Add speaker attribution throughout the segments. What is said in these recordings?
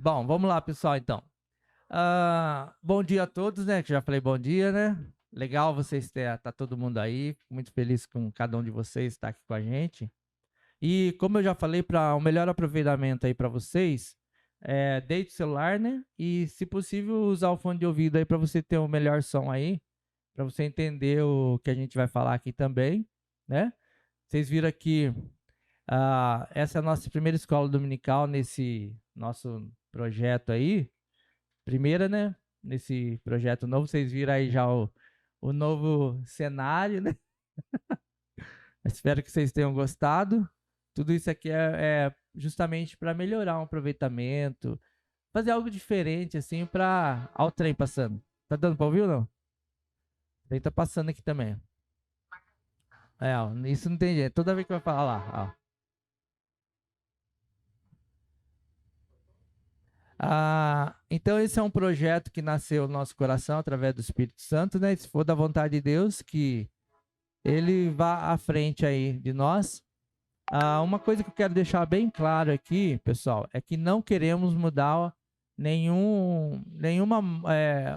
Speaker 1: Bom, vamos lá, pessoal, então. Bom dia a todos, né? Que já falei bom dia, né? Legal vocês tá todo mundo aí. Muito feliz com cada um de vocês estar aqui com a gente. E como eu já falei, para um melhor aproveitamento aí para vocês, deite o celular, né? E, se possível, usar o fone de ouvido aí para você ter o melhor som aí, para você entender o que a gente vai falar aqui também, né? Vocês viram aqui, essa é a nossa primeira escola dominical nesse nosso projeto aí. Primeira, né? Nesse projeto novo, vocês viram aí já o novo cenário, né? Espero que vocês tenham gostado. Tudo isso aqui é justamente para melhorar o aproveitamento, fazer algo diferente, assim, para. Olha o trem passando. Tá dando para ouvir ou não? O trem tá passando aqui também. Ó, isso não tem jeito. Toda vez que eu falar lá, ó. Então esse é um projeto que nasceu no nosso coração através do Espírito Santo, né? Se for da vontade de Deus, que ele vá à frente aí de nós. Uma coisa que eu quero deixar bem claro aqui, pessoal, é que não queremos mudar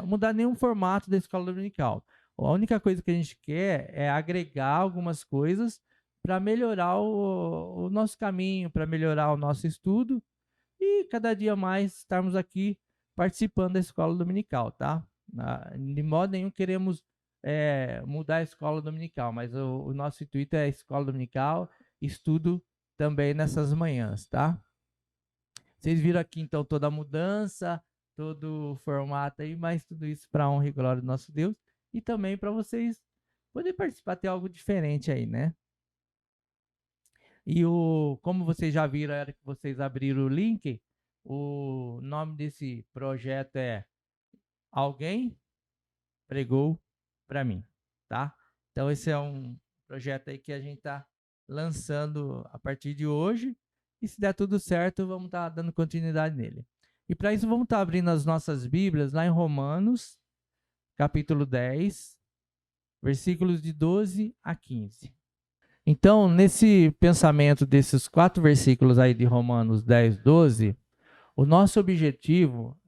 Speaker 1: mudar nenhum formato da escola dominical. A única coisa que a gente quer é agregar algumas coisas para melhorar o nosso caminho, para melhorar o nosso estudo e cada dia mais estarmos aqui participando da escola dominical, tá? De modo nenhum queremos mudar a escola dominical, mas o nosso intuito é a escola dominical, estudo também nessas manhãs, tá? Vocês viram aqui então toda a mudança, todo o formato aí, mas tudo isso para a honra e glória do nosso Deus e também para vocês poderem participar, ter algo diferente aí, né? E como vocês já viram, era que vocês abriram o link, o nome desse projeto é Alguém Pregou para mim, tá? Então esse é um projeto aí que a gente está lançando a partir de hoje e se der tudo certo, vamos estar dando continuidade nele. E para isso vamos estar abrindo as nossas Bíblias lá em Romanos, capítulo 10, versículos de 12 a 15. Então, nesse pensamento desses 4 versículos aí de Romanos 10, 12, o nosso objetivo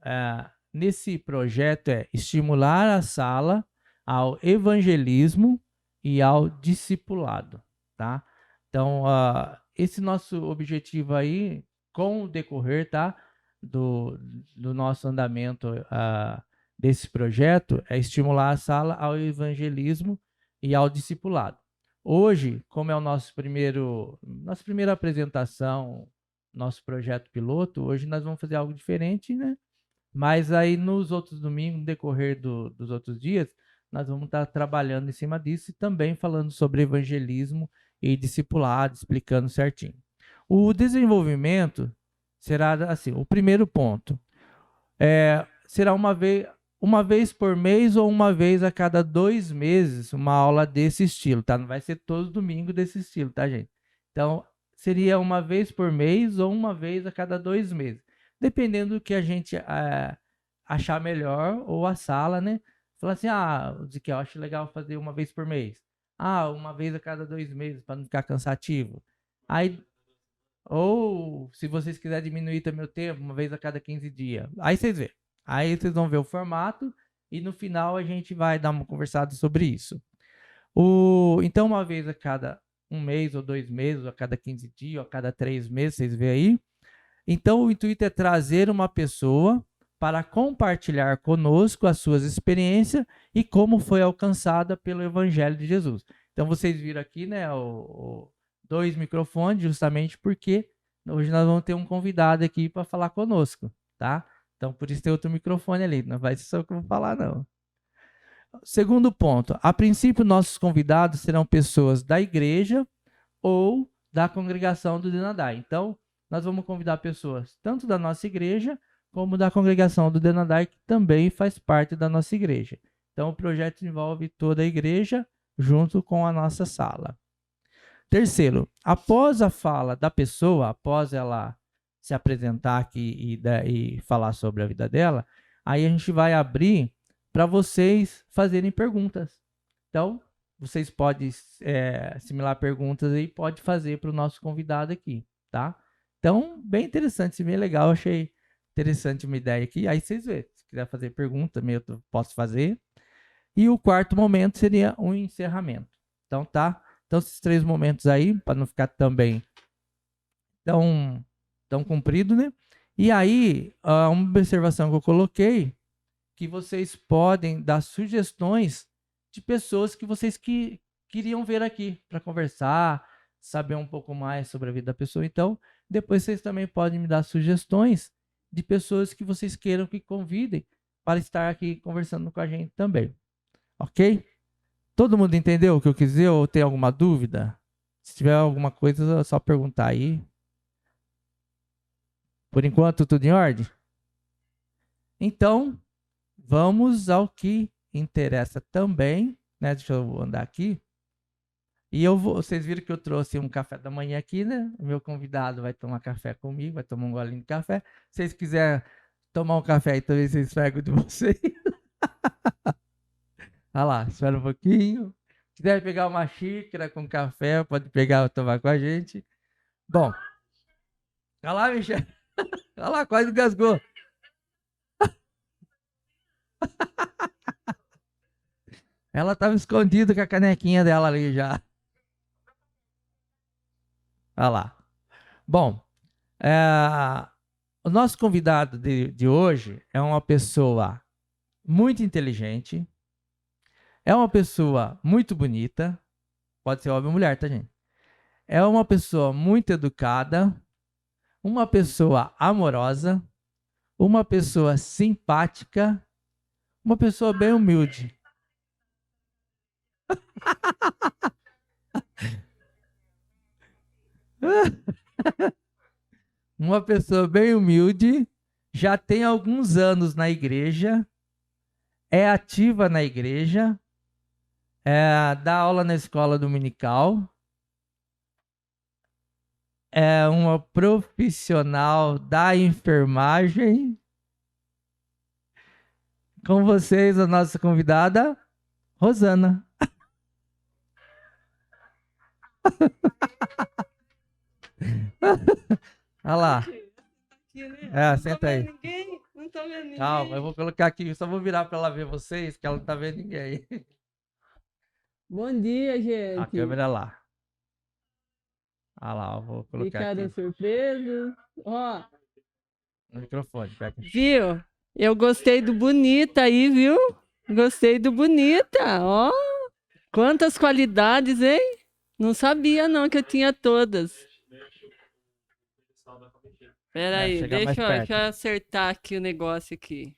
Speaker 1: nesse projeto é estimular a sala ao evangelismo e ao discipulado, tá? Então, esse nosso objetivo aí, com o decorrer, tá, do nosso andamento desse projeto, é estimular a sala ao evangelismo e ao discipulado. Hoje, como é nossa primeira apresentação, nosso projeto piloto, hoje nós vamos fazer algo diferente, né? Mas aí nos outros domingos, no decorrer dos outros dias, nós vamos estar trabalhando em cima disso e também falando sobre evangelismo e discipulado, explicando certinho. O desenvolvimento será assim, o primeiro ponto será uma vez por mês ou uma vez a cada 2 meses, uma aula desse estilo, tá? Não vai ser todo domingo desse estilo, tá, gente? Então, seria uma vez por mês ou uma vez a cada 2 meses, dependendo do que a gente achar melhor, ou a sala, né? Falar assim, eu acho legal fazer uma vez por mês. Uma vez a cada 2 meses, para não ficar cansativo. Aí, ou, se vocês quiserem diminuir também o tempo, uma vez a cada 15 dias. Aí vocês vê. Aí vocês vão ver o formato e no final a gente vai dar uma conversada sobre isso. Então, uma vez a cada 1 mês ou 2 meses, ou a cada 15 dias, ou a cada 3 meses, vocês vê aí. Então, o intuito é trazer uma pessoa para compartilhar conosco as suas experiências e como foi alcançada pelo Evangelho de Jesus. Então, vocês viram aqui, né, 2 microfones, justamente porque hoje nós vamos ter um convidado aqui para falar conosco, tá? Então, por isso tem outro microfone ali, não vai ser só o que eu vou falar, não. Segundo ponto, a princípio, nossos convidados serão pessoas da igreja ou da congregação do Denadai. Então, nós vamos convidar pessoas tanto da nossa igreja como da congregação do Denadai, que também faz parte da nossa igreja. Então, o projeto envolve toda a igreja junto com a nossa sala. Terceiro, após a fala da pessoa, após ela se apresentar aqui e falar sobre a vida dela, aí a gente vai abrir para vocês fazerem perguntas. Então, vocês podem assimilar perguntas e pode fazer para o nosso convidado aqui, tá? Então, bem interessante, bem legal, achei interessante uma ideia aqui. Aí vocês vê, se quiser fazer pergunta, também eu posso fazer. E o quarto momento seria um encerramento. Então, tá? Então, esses 3 momentos aí, para não ficar também tão comprido, né? E aí, uma observação que eu coloquei, que vocês podem dar sugestões de pessoas que vocês queriam ver aqui para conversar, saber um pouco mais sobre a vida da pessoa. Então, depois vocês também podem me dar sugestões de pessoas que vocês queiram que convidem para estar aqui conversando com a gente também. Ok? Todo mundo entendeu o que eu quis dizer ou tem alguma dúvida? Se tiver alguma coisa, é só perguntar aí. Por enquanto, tudo em ordem? Então, vamos ao que interessa também, né? Deixa eu andar aqui. E vocês viram que eu trouxe um café da manhã aqui, né? O meu convidado vai tomar café comigo, vai tomar um golinho de café. Se vocês quiserem tomar um café aí também, vocês pegam de vocês. Olha lá, espera um pouquinho. Se quiser pegar uma xícara com café, pode pegar e tomar com a gente. Bom, olha lá, Michel. Olha lá, quase engasgou. Ela estava escondida com a canequinha dela ali já. Olha lá. Bom, o nosso convidado de hoje é uma pessoa muito inteligente, é uma pessoa muito bonita, pode ser homem ou mulher, tá, gente? É uma pessoa muito educada, uma pessoa amorosa, uma pessoa simpática, uma pessoa bem humilde. Uma pessoa bem humilde, já tem alguns anos na igreja, é ativa na igreja, dá aula na escola dominical, é uma profissional da enfermagem. Com vocês, a nossa convidada, Rosana. Olha lá. Senta aí.
Speaker 2: Não tô vendo ninguém.
Speaker 1: Calma, eu vou colocar aqui, só vou virar para ela ver vocês, que ela não tá vendo ninguém.
Speaker 2: Bom dia, gente.
Speaker 1: A câmera lá. Olha lá, eu vou colocar
Speaker 2: Ficaram
Speaker 1: aqui.
Speaker 2: surpresos. Ó.
Speaker 1: No microfone, pega.
Speaker 2: Viu? Eu gostei do Bonita aí, viu? Gostei do Bonita, ó. Quantas qualidades, hein? Não sabia não que eu tinha todas. Espera aí, deixa eu acertar aqui o negócio aqui.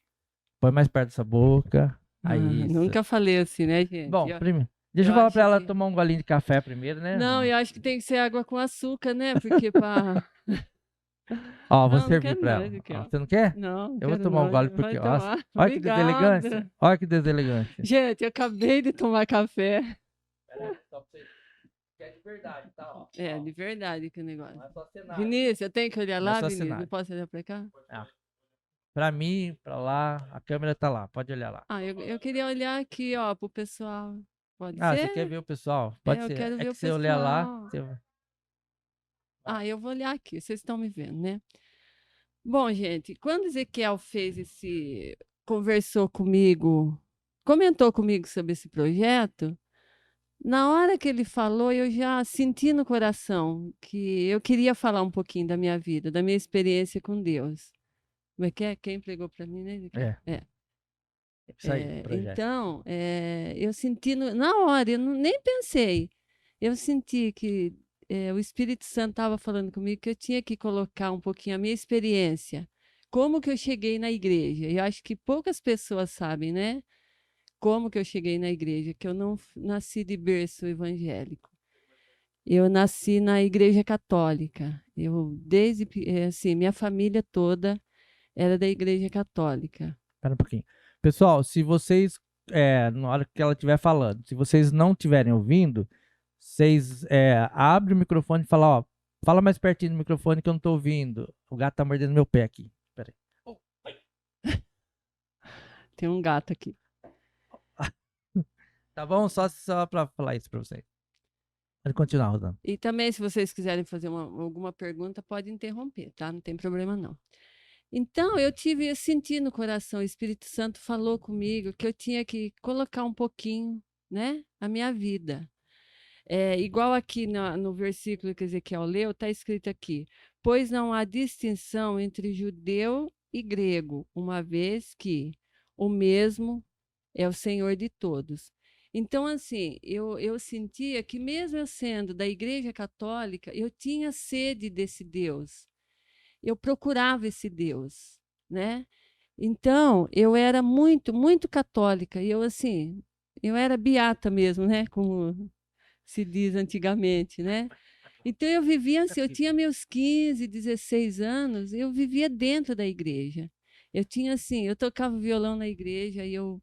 Speaker 1: Põe mais perto dessa boca. Aí.
Speaker 2: Nunca falei assim, né, gente?
Speaker 1: Bom, primeiro, deixa eu falar para ela tomar um golinho de café primeiro, né?
Speaker 2: Não, eu acho que tem que ser água com açúcar, né? Porque para...
Speaker 1: Ó, vou servir para ela. Ó, você não quer?
Speaker 2: Não,
Speaker 1: eu vou tomar um gole porque, ó, olha que deselegância. Olha que deselegância.
Speaker 2: Gente, eu acabei de tomar café.
Speaker 1: Pera, só pra você. Que é de verdade, tá? Ó,
Speaker 2: é, de verdade que o negócio.
Speaker 1: Não é só cenário.
Speaker 2: Vinícius, eu tenho que olhar lá, Vinícius?
Speaker 1: Cenário.
Speaker 2: Não posso olhar para cá?
Speaker 1: Para mim, para lá, a câmera tá lá, pode olhar lá.
Speaker 2: Eu queria olhar aqui, ó, pro pessoal. Pode ser?
Speaker 1: Você quer ver o pessoal? Pode ser.
Speaker 2: Eu quero ver o
Speaker 1: pessoal.
Speaker 2: Você
Speaker 1: olhar lá. Você...
Speaker 2: eu vou olhar aqui, vocês estão me vendo, né? Bom, gente, quando Ezequiel conversou comigo, comentou comigo sobre esse projeto, na hora que ele falou, eu já senti no coração que eu queria falar um pouquinho da minha vida, da minha experiência com Deus. Como é que é? Quem pregou para mim, né?
Speaker 1: Isso aí,
Speaker 2: então, eu senti na hora, eu nem pensei. Eu senti que o Espírito Santo estava falando comigo que eu tinha que colocar um pouquinho a minha experiência. Como que eu cheguei na igreja? Eu acho que poucas pessoas sabem, né? Como que eu cheguei na igreja, que eu não nasci de berço evangélico. Eu nasci na igreja católica. Assim, minha família toda era da igreja católica.
Speaker 1: Espera um pouquinho. Pessoal, se vocês, na hora que ela estiver falando, se vocês não estiverem ouvindo, vocês abrem o microfone e falam, ó, fala mais pertinho do microfone que eu não estou ouvindo. O gato tá mordendo meu pé aqui. Espera aí.
Speaker 2: Tem um gato aqui.
Speaker 1: Tá bom? Só para falar isso para vocês. Pode continuar, Rosana.
Speaker 2: E também, se vocês quiserem fazer alguma pergunta, pode interromper, tá? Não tem problema, não. Então, eu senti no coração, o Espírito Santo falou comigo que eu tinha que colocar um pouquinho, né, a minha vida. Igual aqui no versículo que Ezequiel leu, está escrito aqui: pois não há distinção entre judeu e grego, uma vez que o mesmo é o Senhor de todos. Então, assim, eu sentia que, mesmo eu sendo da Igreja Católica, eu tinha sede desse Deus. Eu procurava esse Deus, né? Então, eu era muito, muito católica. E eu, assim, eu era beata mesmo, né? Como se diz antigamente, né? Então, eu vivia assim, eu tinha meus 15, 16 anos, eu vivia dentro da igreja. Eu tinha, assim, eu tocava violão na igreja, eu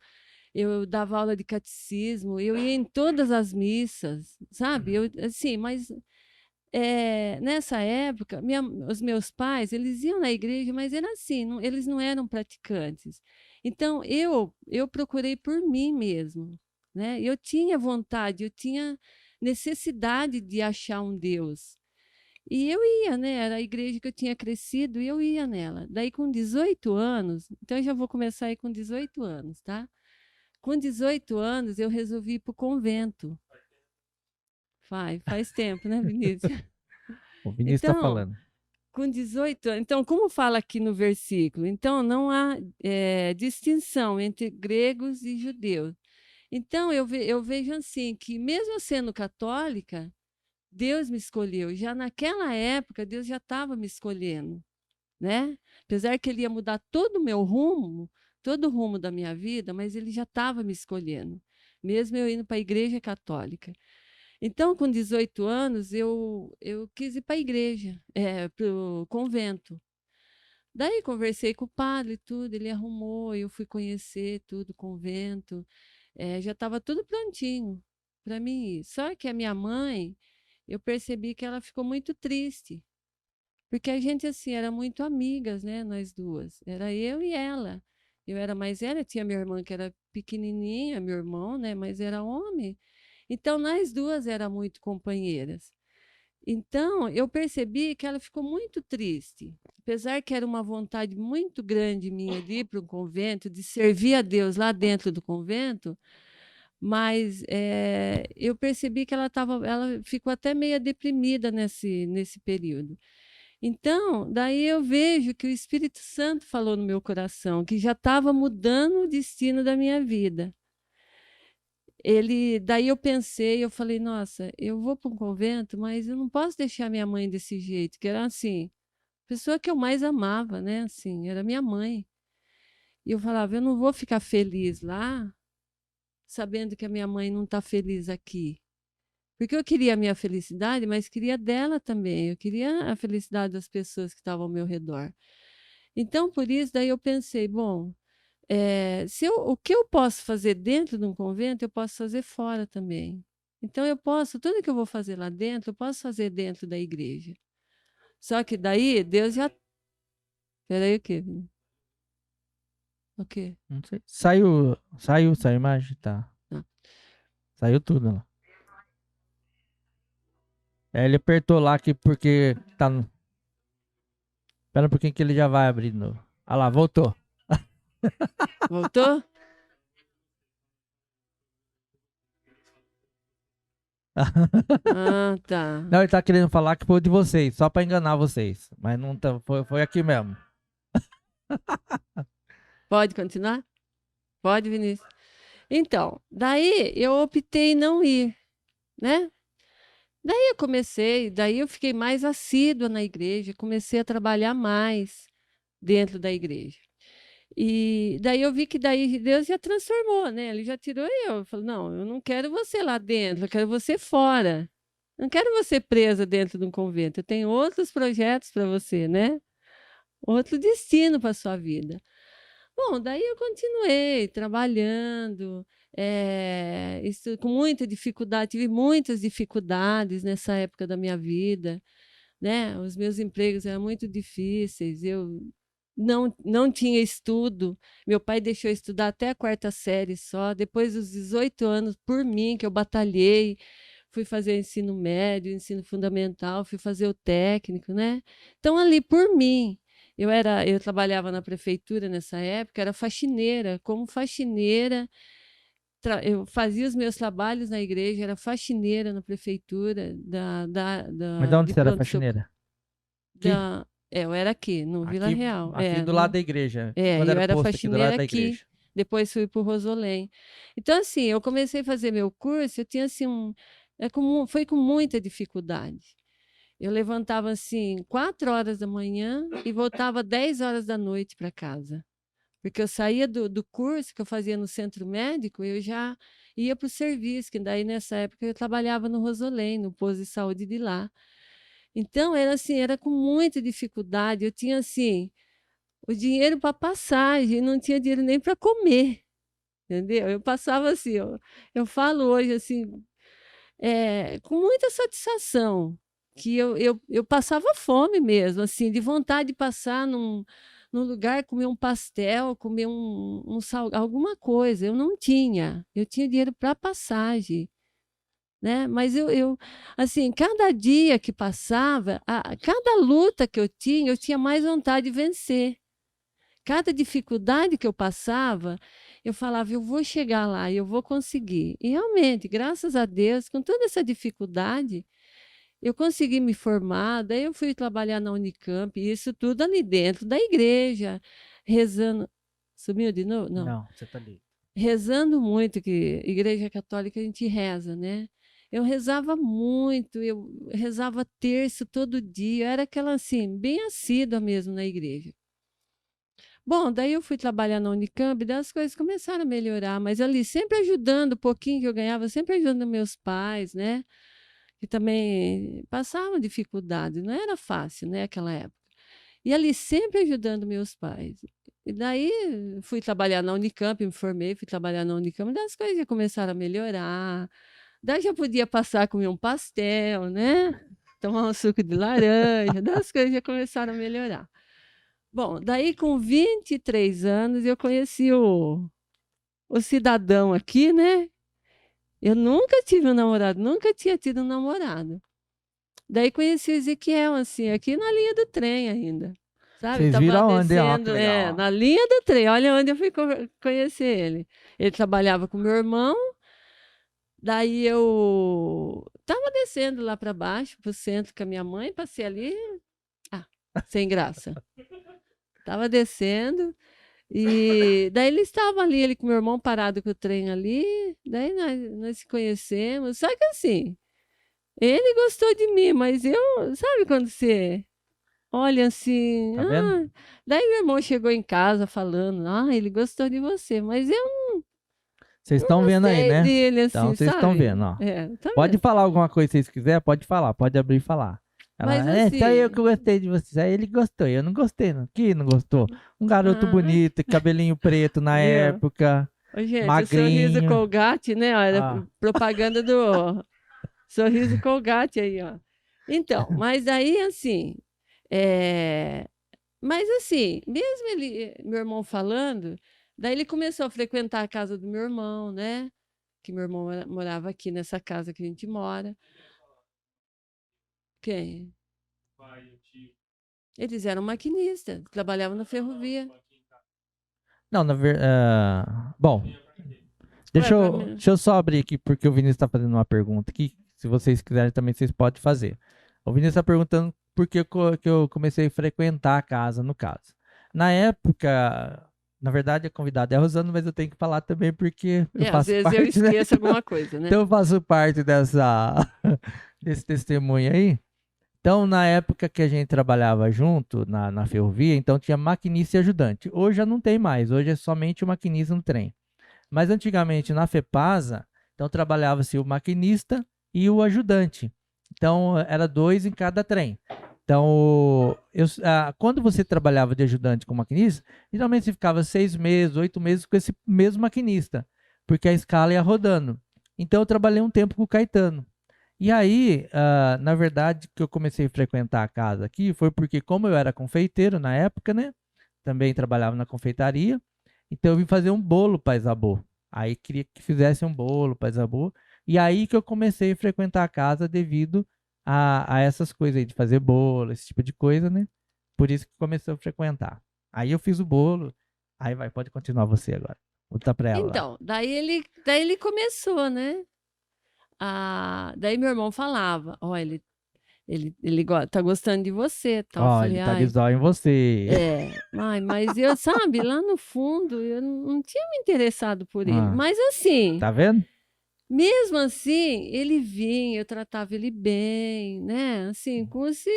Speaker 2: dava aula de catecismo, eu ia em todas as missas, sabe? Eu, assim, mas nessa época, os meus pais, eles iam na igreja, mas era assim, eles não eram praticantes. Então, eu procurei por mim mesmo, né? Eu tinha vontade, eu tinha necessidade de achar um Deus. E eu ia, né? Era a igreja que eu tinha crescido e eu ia nela. Daí, com 18 anos, então eu já vou começar aí com 18 anos, tá? Com 18 anos, eu resolvi ir para o convento. Faz tempo, né, Vinícius?
Speaker 1: O Vinícius está
Speaker 2: Então,
Speaker 1: falando.
Speaker 2: com 18 anos, então, como fala aqui no versículo? Então, não há distinção entre gregos e judeus. Então, eu vejo assim, que mesmo eu sendo católica, Deus me escolheu. Já naquela época, Deus já estava me escolhendo, né? Apesar que Ele ia mudar todo o meu rumo, todo o rumo da minha vida, mas Ele já estava me escolhendo, mesmo eu indo para a igreja católica. Então, com 18 anos, eu quis ir para a igreja, para o convento. Daí conversei com o padre e tudo, ele arrumou, eu fui conhecer tudo, o convento, já estava tudo prontinho para mim ir. Só que a minha mãe, eu percebi que ela ficou muito triste, porque a gente, assim, era muito amigas, né, nós duas, era eu e ela. Eu era mais velha, tinha minha irmã que era pequenininha, meu irmão, né, mas era homem. Então, nós duas era muito companheiras. Então, eu percebi que ela ficou muito triste. Apesar que era uma vontade muito grande minha de ir para um convento, de servir a Deus lá dentro do convento, mas eu percebi que ela ficou até meio deprimida nesse período. Então, daí eu vejo que o Espírito Santo falou no meu coração, que já estava mudando o destino da minha vida. Daí eu pensei, eu falei, nossa, eu vou para um convento, mas eu não posso deixar minha mãe desse jeito, que era assim, a pessoa que eu mais amava, né? Assim, era minha mãe. E eu falava, eu não vou ficar feliz lá, sabendo que a minha mãe não está feliz aqui. Porque eu queria a minha felicidade, mas queria dela também. Eu queria a felicidade das pessoas que estavam ao meu redor. Então, por isso, daí eu pensei, bom, o que eu posso fazer dentro de um convento, eu posso fazer fora também. Então, tudo que eu vou fazer lá dentro, eu posso fazer dentro da igreja. Só que daí, Deus já. Peraí, o quê? O quê?
Speaker 1: Não sei. Saiu a imagem, tá.
Speaker 2: Não.
Speaker 1: Saiu tudo lá. Ele apertou lá aqui porque tá no... Espera um pouquinho que ele já vai abrir de novo. Ah lá, voltou.
Speaker 2: Voltou? Ah, tá.
Speaker 1: Não, ele tá querendo falar que foi de vocês, só pra enganar vocês. Mas não tá, foi aqui mesmo.
Speaker 2: Pode continuar? Pode, Vinícius. Então, daí eu optei em não ir, né? Daí eu fiquei mais assídua na igreja, comecei a trabalhar mais dentro da igreja. E daí eu vi que daí Deus já transformou, né? Ele já tirou eu. Falei, não, eu não quero você lá dentro, eu quero você fora. Não quero você presa dentro de um convento. Eu tenho outros projetos para você, né? Outro destino para sua vida. Bom, daí eu continuei trabalhando, isso, com muita dificuldade, tive muitas dificuldades nessa época da minha vida, né? Os meus empregos eram muito difíceis, eu não tinha estudo, meu pai deixou eu estudar até a quarta série só, depois dos 18 anos, por mim, que eu batalhei, fui fazer o ensino médio, ensino fundamental, fui fazer o técnico, né? Então, ali, por mim, Eu trabalhava na prefeitura nessa época, era faxineira. Como faxineira, eu fazia os meus trabalhos na igreja, era faxineira na prefeitura,
Speaker 1: Mas de onde
Speaker 2: de
Speaker 1: você era
Speaker 2: pronto-socorro.
Speaker 1: faxineira? Aqui?
Speaker 2: Eu era aqui, no Vila
Speaker 1: Aqui,
Speaker 2: Real.
Speaker 1: aqui do lado da igreja. Quando
Speaker 2: Eu
Speaker 1: era
Speaker 2: era
Speaker 1: posto aqui do
Speaker 2: faxineira
Speaker 1: lado da
Speaker 2: aqui,
Speaker 1: igreja.
Speaker 2: depois fui para o Rosolém. Então, assim, eu comecei a fazer meu curso, eu tinha, assim, foi com muita dificuldade. Eu levantava, assim, 4 horas da manhã e voltava 10 horas da noite para casa. Porque eu saía do curso que eu fazia no centro médico, eu já ia para o serviço, que daí nessa época eu trabalhava no Rosolém, no posto de saúde de lá. Então, era assim, era com muita dificuldade. Eu tinha, assim, o dinheiro para passagem, não tinha dinheiro nem para comer, entendeu? Eu passava assim, eu falo hoje assim, com muita satisfação, que eu passava fome mesmo, assim, de vontade de passar num lugar, comer um pastel, comer alguma coisa. Eu não tinha, eu tinha dinheiro para passagem. Né? Mas assim, cada dia que passava, cada luta que eu tinha mais vontade de vencer. Cada dificuldade que eu passava, eu falava, eu vou chegar lá, eu vou conseguir. E realmente, graças a Deus, com toda essa dificuldade, eu consegui me formar, daí eu fui trabalhar na Unicamp, e isso tudo ali dentro da igreja, rezando. Sumiu de novo? Não.
Speaker 1: Não, você tá ali.
Speaker 2: Rezando muito, que igreja católica a gente reza, né? Eu rezava muito, eu rezava terço todo dia, eu era aquela assim, bem assídua mesmo na igreja. Bom, daí eu fui trabalhar na Unicamp, daí as coisas começaram a melhorar, mas ali sempre ajudando, o pouquinho que eu ganhava, sempre ajudando meus pais, né? Que também passavam dificuldade, não era fácil, né, aquela época. E ali sempre ajudando meus pais. E daí fui trabalhar na Unicamp, me formei, fui trabalhar na Unicamp, daí as coisas já começaram a melhorar. Daí já podia passar a comer um pastel, né? Tomar um suco de laranja, daí as coisas já começaram a melhorar. Bom, daí com 23 anos eu conheci o cidadão aqui, né? Eu nunca tive um namorado, nunca tinha tido um namorado. Daí conheci o Ezequiel, assim, aqui na linha do trem ainda. Sabe?
Speaker 1: Vocês viram
Speaker 2: Tava
Speaker 1: aonde, ó? Que
Speaker 2: descendo,
Speaker 1: legal, ó.
Speaker 2: na linha do trem. Olha onde eu fui conhecer ele. Ele trabalhava com meu irmão, daí eu tava descendo lá para baixo, para o centro com a minha mãe, passei ali, sem graça. Tava descendo, e daí ele estava ali, ele com meu irmão parado com o trem ali, daí nós se conhecemos. Só que assim, ele gostou de mim, mas eu, sabe quando você olha assim,
Speaker 1: Tá vendo?
Speaker 2: daí meu irmão chegou em casa falando, ele gostou de você, mas eu
Speaker 1: Vocês
Speaker 2: não
Speaker 1: estão vendo aí,
Speaker 2: gostei
Speaker 1: né?
Speaker 2: dele,
Speaker 1: Então,
Speaker 2: assim,
Speaker 1: vocês estão
Speaker 2: sabe?
Speaker 1: vendo, ó.
Speaker 2: Tá
Speaker 1: Pode
Speaker 2: vendo?
Speaker 1: falar alguma coisa se vocês quiserem, pode falar, pode abrir e falar.
Speaker 2: Mas
Speaker 1: Ela, só eu que
Speaker 2: assim,
Speaker 1: gostei de vocês. Aí ele gostou, eu não gostei, não. Que não gostou? Um garoto
Speaker 2: ah,
Speaker 1: bonito, cabelinho preto na
Speaker 2: viu?
Speaker 1: época,
Speaker 2: Ô, gente, o sorriso
Speaker 1: magrinho.
Speaker 2: Colgate, né? Ó, era
Speaker 1: Ah,
Speaker 2: propaganda do sorriso Colgate aí, ó. Então, mas aí, assim, é, mas assim, mesmo ele, meu irmão falando, daí ele começou a frequentar a casa do meu irmão, né? Que meu irmão morava aqui nessa casa que a gente mora. Quem? Eles eram maquinistas, trabalhavam na ferrovia.
Speaker 1: não, bom,
Speaker 2: Ué, pra mim.
Speaker 1: deixa eu só abrir aqui, porque o Vinícius está fazendo uma pergunta aqui. Se vocês quiserem também, vocês podem fazer. O Vinícius está perguntando por que que eu comecei a frequentar a casa, no caso. Na época, na verdade, a convidada é a Rosana, mas eu tenho que falar também porque eu
Speaker 2: Às
Speaker 1: faço
Speaker 2: vezes eu
Speaker 1: parte, né?
Speaker 2: esqueço alguma coisa, né?
Speaker 1: Então eu faço parte desse testemunho aí. Então, na época que a gente trabalhava junto na ferrovia, então tinha maquinista e ajudante. Hoje já não tem mais, hoje é somente o maquinista no trem. Mas antigamente na FEPASA, então trabalhava-se o maquinista e o ajudante. Então era dois em cada trem. Então, quando você trabalhava de ajudante com maquinista, geralmente você ficava 6 meses, 8 meses com esse mesmo maquinista, porque a escala ia rodando. Então eu trabalhei um tempo com o Caetano. E aí, na verdade, que eu comecei a frequentar a casa aqui foi porque, como eu era confeiteiro na época, né? Também trabalhava na confeitaria. Então eu vim fazer um bolo para Isabô. Aí queria que fizesse um bolo para Isabô. E aí que eu comecei a frequentar a casa devido a essas coisas aí, de fazer bolo, esse tipo de coisa, né? por isso que começou a frequentar. Aí eu fiz o bolo. Aí vai, pode continuar você agora. Vou botar pra ela lá.
Speaker 2: Então, daí ele começou, né? Daí meu irmão falava, ó, ele tá gostando de você, tal. Eu
Speaker 1: Ó,
Speaker 2: falei,
Speaker 1: ele tá de
Speaker 2: ai,
Speaker 1: zóio em você.
Speaker 2: ai, mas eu, sabe, lá no fundo, eu não tinha me interessado por ele.
Speaker 1: Ah,
Speaker 2: Mas assim,
Speaker 1: tá vendo?
Speaker 2: mesmo assim, ele vinha, eu tratava ele bem, né? Assim, como se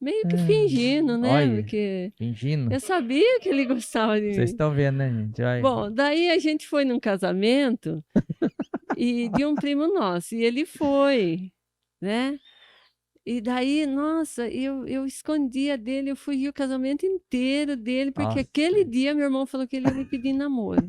Speaker 2: meio que fingindo, né?
Speaker 1: Olha,
Speaker 2: Porque
Speaker 1: fingindo.
Speaker 2: eu sabia que ele gostava de
Speaker 1: Vocês
Speaker 2: mim.
Speaker 1: estão vendo, né, gente? Olha.
Speaker 2: Bom, daí a gente foi num casamento e de um primo nosso, e ele foi, né? E daí, nossa, eu escondia dele, eu fugi o casamento inteiro dele, porque
Speaker 1: Nossa.
Speaker 2: aquele dia meu irmão falou que ele ia me pedir em namoro.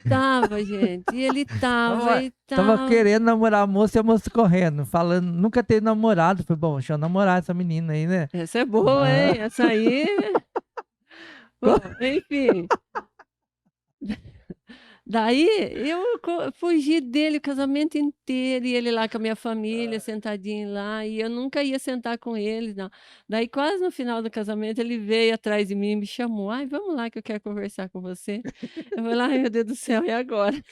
Speaker 2: Tava, gente, e ele tava, e
Speaker 1: Tava
Speaker 2: tava.
Speaker 1: querendo namorar a moça e a moça correndo, falando, nunca teve namorado. Falei, bom, deixa eu namorar essa menina aí, né?
Speaker 2: Essa é boa,
Speaker 1: Ah.
Speaker 2: hein? Essa aí. Bom, enfim. Daí eu fugi dele o casamento inteiro, e ele lá com a minha família, sentadinho lá, e eu nunca ia sentar com ele, não. Daí quase no final do casamento ele veio atrás de mim e me chamou. Ai, vamos lá que eu quero conversar com você. Eu falei, ai meu Deus do céu, e agora?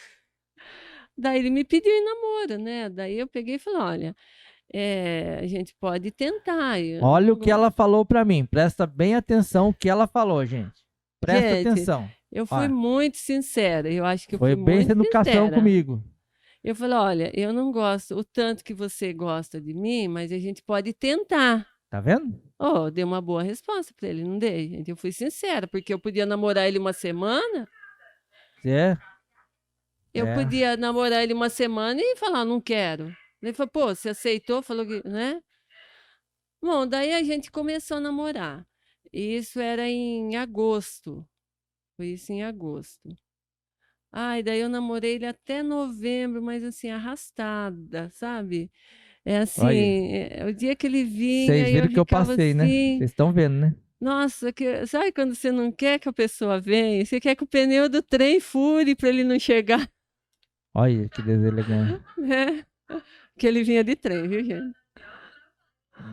Speaker 2: Daí ele me pediu em namoro, né? Daí eu peguei e falei, olha, a gente pode tentar.
Speaker 1: Olha o que ela falou pra mim. Presta bem atenção o que ela falou, gente. Presta
Speaker 2: Gente,
Speaker 1: atenção.
Speaker 2: eu fui
Speaker 1: Ó,
Speaker 2: muito sincera, eu acho que eu
Speaker 1: foi
Speaker 2: fui
Speaker 1: bem
Speaker 2: muito
Speaker 1: sem educação
Speaker 2: sincera.
Speaker 1: comigo.
Speaker 2: Eu falei, olha, eu não gosto o tanto que você gosta de mim, mas a gente pode tentar.
Speaker 1: Tá vendo?
Speaker 2: Oh, dei uma boa resposta para ele, não dei, gente. Eu fui sincera, porque eu podia namorar ele uma semana,
Speaker 1: É.
Speaker 2: eu podia namorar ele uma semana e falar, não quero. Ele falou, pô, você aceitou, falou que, né? Bom, daí a gente começou a namorar. Isso era em agosto. Foi isso em agosto. Ai, daí eu namorei ele até novembro, mas assim, arrastada, sabe? É assim,
Speaker 1: Olha,
Speaker 2: o dia que ele vinha,
Speaker 1: vocês
Speaker 2: eu
Speaker 1: viram que eu
Speaker 2: ficava
Speaker 1: passei, né?
Speaker 2: assim,
Speaker 1: Vocês estão vendo, né?
Speaker 2: nossa, sabe quando você não quer que a pessoa venha? Você quer que o pneu do trem fure para ele não chegar,
Speaker 1: Olha que deselegante.
Speaker 2: né? Que ele vinha de trem, viu, gente?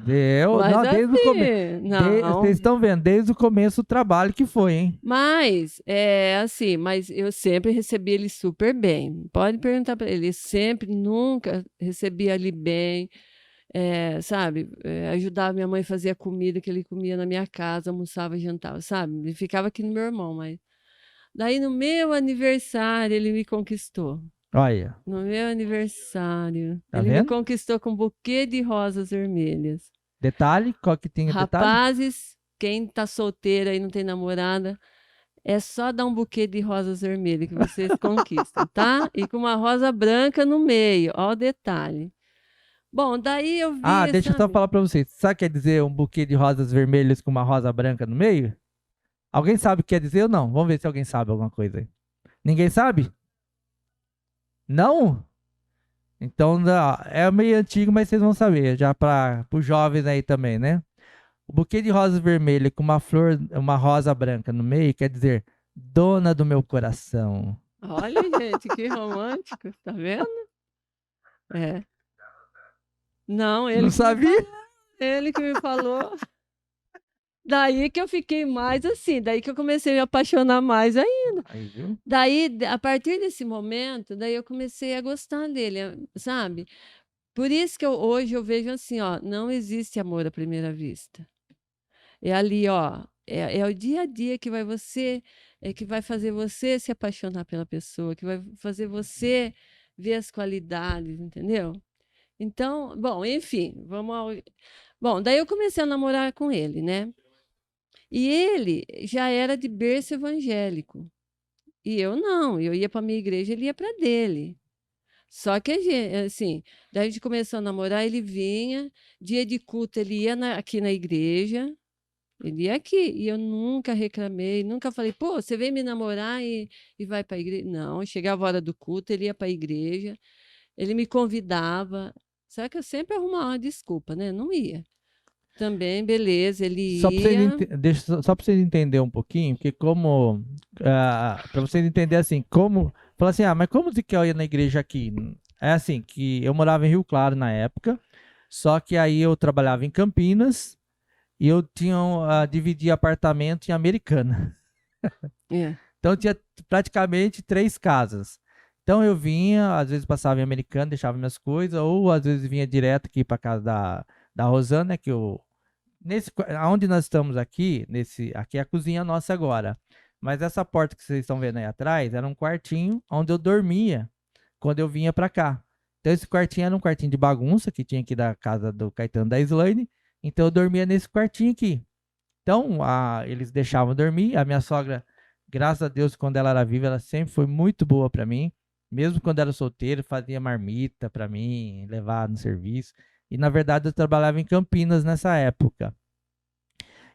Speaker 1: Deu,
Speaker 2: Mas
Speaker 1: não, desde o começo.
Speaker 2: assim, não.
Speaker 1: Vocês estão vendo, desde o começo o trabalho que foi, hein?
Speaker 2: Mas, assim, mas eu sempre recebi ele super bem. Pode perguntar para ele, sempre, nunca recebi ele bem. Sabe, ajudava minha mãe a fazer a comida que ele comia na minha casa, almoçava, jantava, sabe? Ele ficava aqui no meu irmão, mas daí no meu aniversário ele me conquistou.
Speaker 1: Olha,
Speaker 2: No meu aniversário,
Speaker 1: tá
Speaker 2: ele me
Speaker 1: vendo?
Speaker 2: conquistou com um buquê de rosas vermelhas.
Speaker 1: Detalhe, qual que tem o detalhe?
Speaker 2: Rapazes, quem tá solteira e não tem namorada, é só dar um buquê de rosas vermelhas que vocês conquistam, tá? E com uma rosa branca no meio, ó o detalhe. Bom, daí eu vi,
Speaker 1: Deixa eu só
Speaker 2: sabe?
Speaker 1: falar pra vocês. Sabe o que quer dizer um buquê de rosas vermelhas com uma rosa branca no meio? Alguém sabe o que quer dizer ou não? Vamos ver se alguém sabe alguma coisa aí. Ninguém sabe? Não? Então, é meio antigo, mas vocês vão saber, já para os jovens aí também, né? O buquê de rosas vermelhas com uma flor, uma rosa branca no meio, quer dizer, dona do meu coração.
Speaker 2: Olha, gente, que romântico, tá vendo? É. Não,
Speaker 1: Não sabia?
Speaker 2: Ele que me falou. Daí que eu fiquei mais assim, daí que eu comecei a me apaixonar mais ainda.
Speaker 1: Aí, viu?
Speaker 2: Daí, a partir desse momento, daí eu comecei a gostar dele, sabe? Por isso que hoje eu vejo assim, ó, não existe amor à primeira vista. É ali, ó, é o dia a dia que que vai fazer você se apaixonar pela pessoa, que vai fazer você ver as qualidades, entendeu? Então, bom, enfim, Bom, daí eu comecei a namorar com ele, né? E ele já era de berço evangélico. E eu não, eu ia para minha igreja, ele ia para dele. Só que a gente, assim, daí a gente começou a namorar, ele vinha, dia de culto ele ia aqui na igreja, ele ia aqui, e eu nunca reclamei, nunca falei, pô, você vem me namorar e vai para a igreja. Não, chegava a hora do culto, ele ia para a igreja, ele me convidava, só que eu sempre arrumava uma desculpa, né? Não ia. Também, beleza, ele
Speaker 1: Só para vocês,
Speaker 2: ia.
Speaker 1: só para vocês entenderem um pouquinho, porque como, para vocês entenderem assim, como, falar assim, mas como que eu ia na igreja aqui? É assim, que eu morava em Rio Claro na época, Só que aí eu trabalhava em Campinas e eu dividia apartamento em Americana.
Speaker 2: É.
Speaker 1: Então tinha praticamente 3 casas. Então eu vinha, às vezes passava em Americana, deixava minhas coisas, ou às vezes vinha direto aqui para casa da Rosana, né, que eu onde nós estamos aqui, aqui é a cozinha nossa agora. Mas essa porta que vocês estão vendo aí atrás era um quartinho onde eu dormia quando eu vinha para cá. Então esse quartinho era um quartinho de bagunça que tinha aqui da casa do Caetano da Slaine. Então eu dormia nesse quartinho aqui. Então eles deixavam eu dormir. A minha sogra, graças a Deus, quando ela era viva, ela sempre foi muito boa para mim. Mesmo quando era solteiro, fazia marmita para mim, levar no serviço. E na verdade eu trabalhava em Campinas nessa época.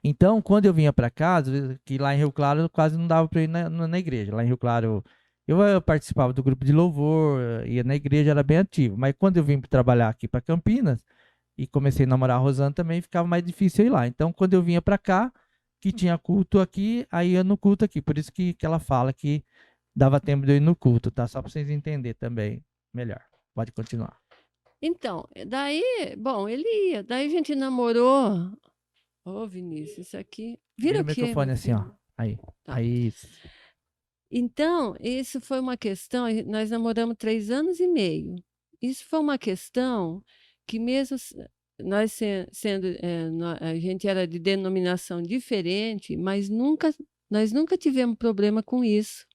Speaker 1: Então, quando eu vinha para cá, às vezes, que lá em Rio Claro eu quase não dava para ir na igreja. Lá em Rio Claro eu participava do grupo de louvor, ia na igreja, era bem ativo. Mas quando eu vim trabalhar aqui para Campinas e comecei a namorar a Rosana também, ficava mais difícil ir lá. Então, quando eu vinha para cá, que tinha culto aqui, aí ia no culto aqui. Por isso que ela fala que dava tempo de eu ir no culto, tá? Só para vocês entenderem também melhor. Pode continuar.
Speaker 2: Então, daí, bom, ele ia. Daí a gente namorou. Ô, Vinícius, isso aqui. Vira
Speaker 1: Vira o
Speaker 2: o quê, meu
Speaker 1: microfone assim, ó.
Speaker 2: filho?
Speaker 1: Aí.
Speaker 2: Tá.
Speaker 1: Aí.
Speaker 2: Então, isso foi uma questão. Nós namoramos 3 anos e meio. Isso foi uma questão que, mesmo nós sendo. A gente era de denominação diferente, mas nós nunca tivemos problema com isso.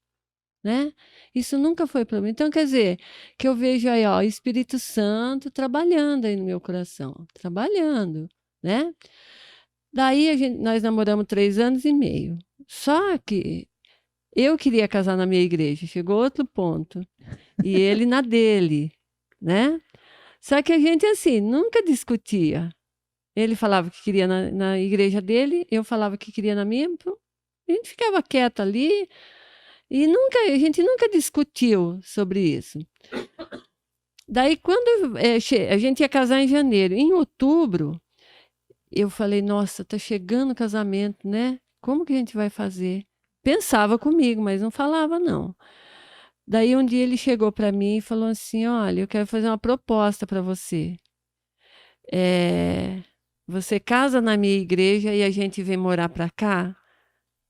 Speaker 2: Né? Isso nunca foi problema. Então, quer dizer, que eu vejo aí, ó, o Espírito Santo trabalhando aí no meu coração, trabalhando, né? Daí nós namoramos 3 anos e meio. Só que eu queria casar na minha igreja, chegou outro ponto. E ele na dele, né? Só que a gente, assim, nunca discutia. Ele falava que queria na igreja dele, eu falava que queria na minha. A gente ficava quieto ali. E a gente nunca discutiu sobre isso. Daí, quando a gente ia casar em janeiro, em outubro, eu falei, nossa, tá chegando o casamento, né? Como que a gente vai fazer? Pensava comigo, mas não falava, não. Daí, um dia ele chegou para mim e falou assim, olha, eu quero fazer uma proposta para você. Você casa na minha igreja e a gente vem morar para cá?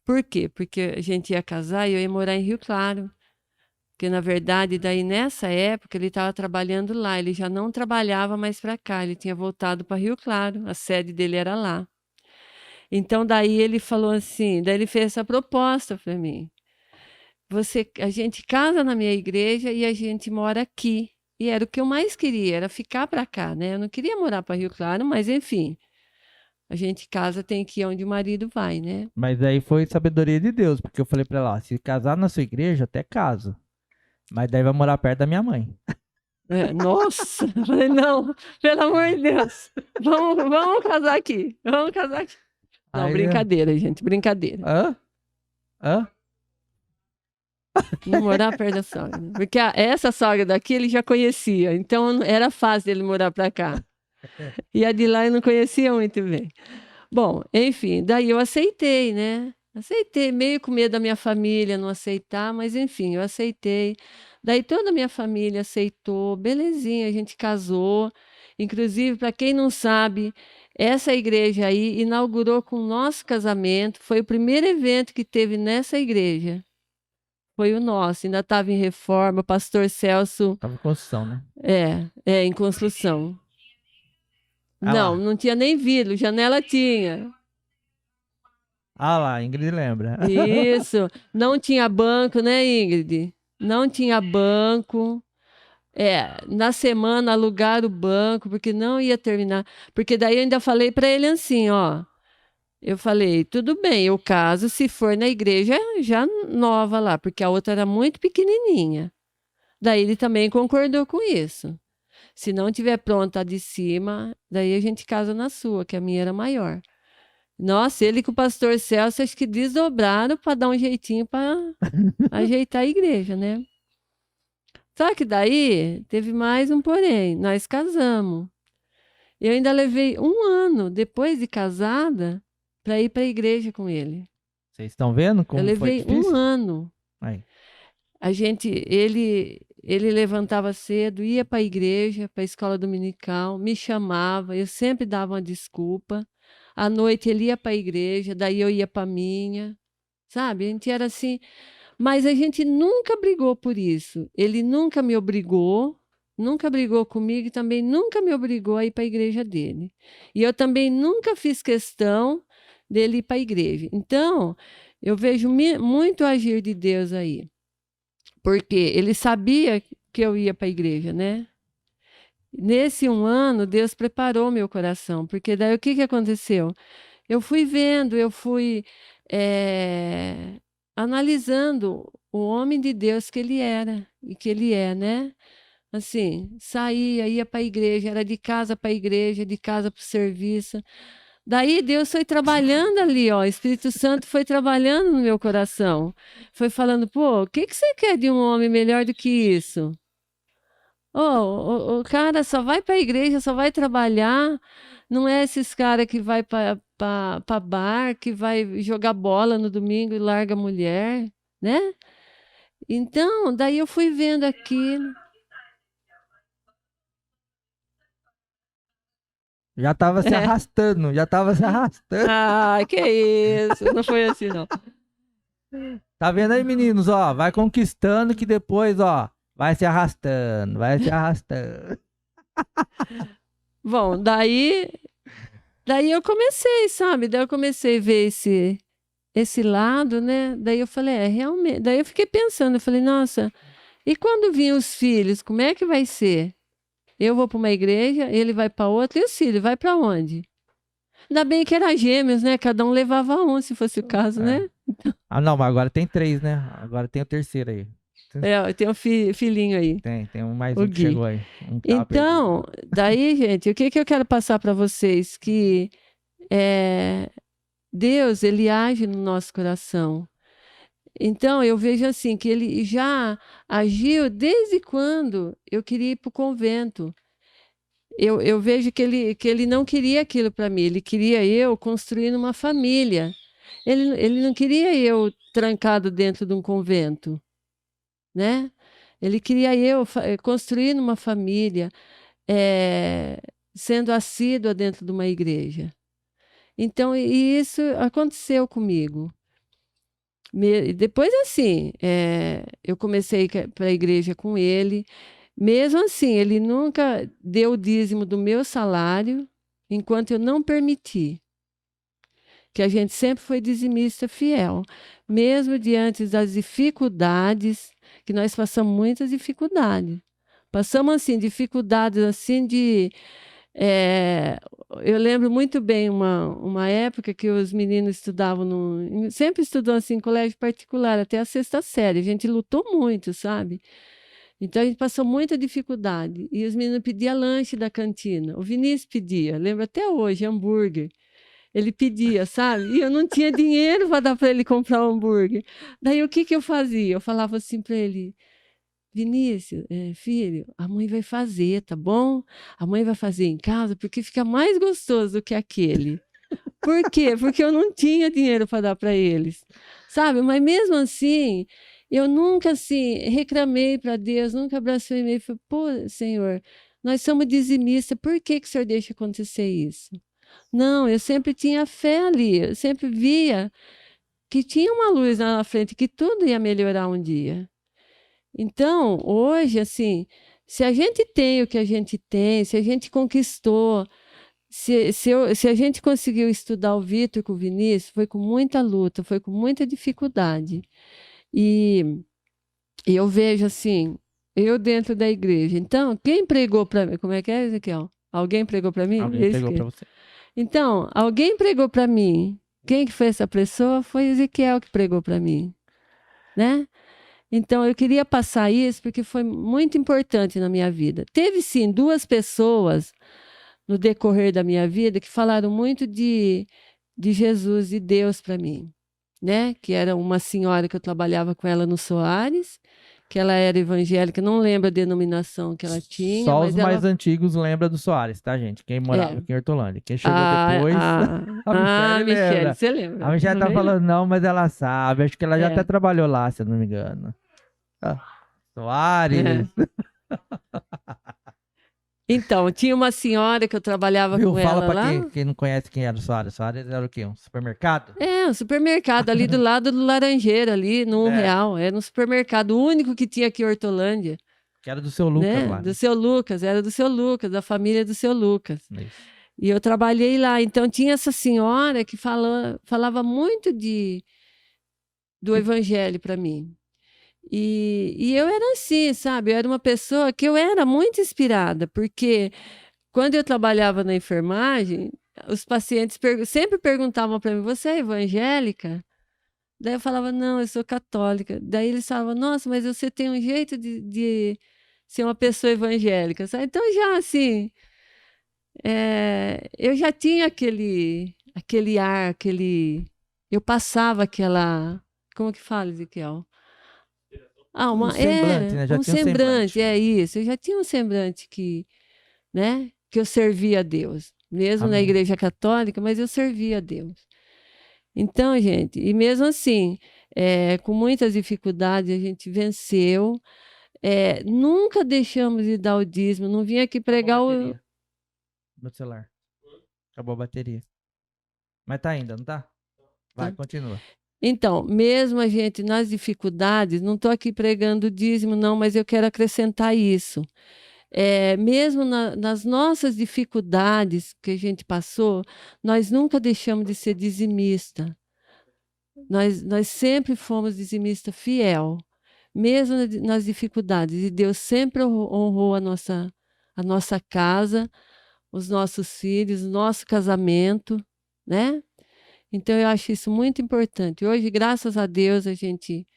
Speaker 2: Por quê? Porque a gente ia casar e eu ia morar em Rio Claro. Porque, na verdade, daí nessa época ele estava trabalhando lá, ele já não trabalhava mais para cá, ele tinha voltado para Rio Claro, a sede dele era lá. Então, daí ele falou assim, daí ele fez essa proposta para mim. A gente casa na minha igreja e a gente mora aqui. E era o que eu mais queria, era ficar para cá, né? Eu não queria morar para Rio Claro, mas enfim, a gente casa tem que ir onde o marido vai, né?
Speaker 1: Mas aí foi sabedoria de Deus, porque eu falei pra ela, ó, se casar na sua igreja, até caso. Mas daí vai morar perto da minha mãe.
Speaker 2: Nossa, eu falei, não, pelo amor de Deus, vamos casar aqui, vamos casar aqui. Não,
Speaker 1: Aí,
Speaker 2: brincadeira, gente, brincadeira.
Speaker 1: hã? Hã?
Speaker 2: Não morar perto da sogra, né? Porque essa sogra daqui ele já conhecia, então era fácil ele morar para cá. E a de lá eu não conhecia muito bem. Bom, enfim, daí eu aceitei, né? Aceitei, meio com medo da minha família não aceitar, mas enfim, eu aceitei. Daí toda a minha família aceitou, belezinha, a gente casou. Inclusive, para quem não sabe, essa igreja aí inaugurou com o nosso casamento, foi o primeiro evento que teve nessa igreja. Foi o nosso, ainda estava em reforma, o pastor Celso.
Speaker 1: Tava em construção, né?
Speaker 2: Em construção.
Speaker 1: Ah
Speaker 2: Não,
Speaker 1: lá.
Speaker 2: não tinha nem vidro, janela tinha.
Speaker 1: Ah lá, Ingrid lembra.
Speaker 2: Isso, não tinha banco, né, Ingrid? Não tinha banco. Na semana alugaram o banco, porque não ia terminar. Porque daí eu ainda falei para ele assim, ó. Eu falei, tudo bem, eu caso se for na igreja já nova lá, porque a outra era muito pequenininha. Daí ele também concordou com isso. Se não tiver pronta a de cima, daí a gente casa na sua, que a minha era maior. Nossa, ele com o pastor Celso, acho que desdobraram para dar um jeitinho para ajeitar a igreja, né? Só que daí teve mais um porém, nós casamos. Eu ainda levei 1 ano depois de casada para ir para a igreja com ele.
Speaker 1: Vocês estão vendo
Speaker 2: Eu
Speaker 1: como foi
Speaker 2: levei
Speaker 1: difícil?
Speaker 2: 1 ano.
Speaker 1: Aí.
Speaker 2: ele levantava cedo, ia para a igreja, para a escola dominical, me chamava, eu sempre dava uma desculpa. À noite ele ia para a igreja, daí eu ia para a minha, sabe? A gente era assim, mas a gente nunca brigou por isso. Ele nunca brigou comigo e também nunca me obrigou a ir para a igreja dele. E eu também nunca fiz questão dele ir para a igreja. Então, eu vejo muito agir de Deus aí. Porque ele sabia que eu ia para a igreja, né? Nesse 1 ano, Deus preparou meu coração. Porque daí o que aconteceu? Eu fui vendo, eu fui analisando o homem de Deus que ele era e que ele é, né? Assim, saía, ia para a igreja, era de casa para a igreja, de casa para o serviço. Daí Deus foi trabalhando ali, ó, o Espírito Santo foi trabalhando no meu coração. Foi falando, pô, o que você quer de um homem melhor do que isso? O cara só vai para a igreja, só vai trabalhar. Não é esses caras que vai para bar, que vai jogar bola no domingo e larga a mulher, né? Então, daí eu fui vendo aquilo.
Speaker 1: Já tava se
Speaker 2: É.
Speaker 1: arrastando, já tava se arrastando.
Speaker 2: Ah, que isso? Não foi assim, não.
Speaker 1: Tá vendo aí, meninos, ó? Vai conquistando que depois, ó, vai se arrastando, vai se arrastando.
Speaker 2: Bom, daí eu comecei, sabe? Daí eu comecei a ver esse lado, né? Daí eu falei, realmente. Daí eu fiquei pensando, eu falei, nossa, e quando vinham os filhos, como é que vai ser? Eu vou para uma igreja, ele vai para outra, e os filhos, vai para onde? Ainda bem que era gêmeos, né? Cada um levava um, se fosse o caso,
Speaker 1: É.
Speaker 2: né?
Speaker 1: Ah, não, mas agora tem 3, né? Agora tem o terceiro aí.
Speaker 2: Eu tenho um filhinho aí,
Speaker 1: Tem mais
Speaker 2: o
Speaker 1: um que
Speaker 2: Gui.
Speaker 1: chegou aí. Um que tava perdido.
Speaker 2: Então, daí, gente, o que eu quero passar para vocês? Que Deus, ele age no nosso coração. Então, eu vejo assim, que ele já agiu desde quando eu queria ir para o convento. Eu vejo que ele não queria aquilo para mim, ele queria eu construindo uma família. Ele não queria eu trancado dentro de um convento, né? Ele queria eu construindo uma família, eh, sendo assídua dentro de uma igreja. Então, e isso aconteceu comigo. Depois, assim, eu comecei para a igreja com ele. Mesmo assim, ele nunca deu o dízimo do meu salário, enquanto eu não permiti. Que a gente sempre foi dizimista fiel. Mesmo diante das dificuldades, que nós passamos muitas dificuldades. Passamos, assim, dificuldades, assim, é, eu lembro muito bem uma época que os meninos estudavam sempre estudou assim em colégio particular até a 6ª série. A gente lutou muito, sabe? Então a gente passou muita dificuldade. E os meninos pediam lanche da cantina. O Vinícius pedia, lembro até hoje, hambúrguer. Ele pedia, sabe? E eu não tinha dinheiro para dar para ele comprar um hambúrguer. Daí o que eu fazia? Eu falava assim para ele: Vinícius, filho, a mãe vai fazer, tá bom? A mãe vai fazer em casa porque fica mais gostoso do que aquele. Por quê? Porque eu não tinha dinheiro para dar para eles, sabe? Mas mesmo assim, eu nunca assim reclamei para Deus, nunca blasfemei. Falei, pô, Senhor, nós somos dizimistas, por que o Senhor deixa acontecer isso? Não, eu sempre tinha fé ali, eu sempre via que tinha uma luz lá na frente, que tudo ia melhorar um dia. Então, hoje, assim, se a gente tem o que a gente tem, se a gente conquistou, se a gente conseguiu estudar o Vitor com o Vinícius, foi com muita luta, foi com muita dificuldade. E, e eu vejo assim, eu dentro da igreja. Então, quem pregou para mim? Como é que é, Ezequiel? Alguém pregou para mim?
Speaker 1: Alguém pegou pra você.
Speaker 2: Então, alguém pregou para mim. Quem que foi essa pessoa? Foi Ezequiel que pregou para mim, né? Então, eu queria passar isso porque foi muito importante na minha vida. Teve, sim, 2 pessoas no decorrer da minha vida que falaram muito de Jesus e Deus para mim, né? Que era uma senhora que eu trabalhava com ela no Soares, que ela era evangélica, não lembro a denominação que ela tinha,
Speaker 1: Só
Speaker 2: mas
Speaker 1: os
Speaker 2: ela...
Speaker 1: mais antigos lembram do Soares, tá, gente? Quem morava
Speaker 2: É.
Speaker 1: aqui em Hortolândia. Quem chegou depois, a Michelle
Speaker 2: Michele,
Speaker 1: lembra.
Speaker 2: você lembra?
Speaker 1: A Michelle tá
Speaker 2: Lembra?
Speaker 1: falando não, mas ela sabe. Acho que ela já
Speaker 2: É.
Speaker 1: até trabalhou lá, se eu não me engano. Ah. Soares.
Speaker 2: Então, tinha uma senhora que eu trabalhava
Speaker 1: Viu?
Speaker 2: com
Speaker 1: Fala
Speaker 2: ela
Speaker 1: pra
Speaker 2: lá.
Speaker 1: quem não conhece quem era o Soares. Soares era o quê? Um supermercado?
Speaker 2: É, um supermercado ali do lado do Laranjeira, ali no
Speaker 1: É.
Speaker 2: Real. Era um supermercado, o único que tinha aqui em Hortolândia,
Speaker 1: Que era do seu Lucas
Speaker 2: né?
Speaker 1: lá,
Speaker 2: Do
Speaker 1: né?
Speaker 2: seu Lucas, era do seu Lucas, da família do seu Lucas.
Speaker 1: Isso.
Speaker 2: E eu trabalhei lá. Então, tinha essa senhora que falava muito do evangelho para mim. E eu era assim, sabe? Eu era uma pessoa que eu era muito inspirada, porque quando eu trabalhava na enfermagem, os pacientes sempre perguntavam para mim: Você é evangélica? Daí eu falava: Não, eu sou católica. Daí eles falavam: Nossa, mas você tem um jeito de ser uma pessoa evangélica, sabe? Então, já assim, eu já tinha aquele ar, eu passava aquela. Como que fala, Ezequiel? Ah,
Speaker 1: Um semblante, né? Já
Speaker 2: um
Speaker 1: tinha um
Speaker 2: semblante,
Speaker 1: semblante.
Speaker 2: é isso. Eu já tinha um semblante né, que eu servia a Deus, mesmo na
Speaker 1: Amém.
Speaker 2: Igreja Católica, mas eu servia a Deus. Então, gente, e mesmo assim, com muitas dificuldades, a gente venceu. Nunca deixamos de dar o dízimo. Não vim aqui pregar
Speaker 1: Acabou a
Speaker 2: o.
Speaker 1: bateria. Meu celular. Acabou a bateria. Mas tá ainda, não tá? Vai,
Speaker 2: Tá?
Speaker 1: continua.
Speaker 2: Então, mesmo a gente nas dificuldades, não estou aqui pregando o dízimo, não, mas eu quero acrescentar isso. Mesmo nas nossas dificuldades que a gente passou, nós nunca deixamos de ser dizimista. Nós sempre fomos dizimista fiel, mesmo nas dificuldades. E Deus sempre honrou a nossa casa, os nossos filhos, o nosso casamento, né? Então, eu acho isso muito importante. Hoje, graças a Deus, a gente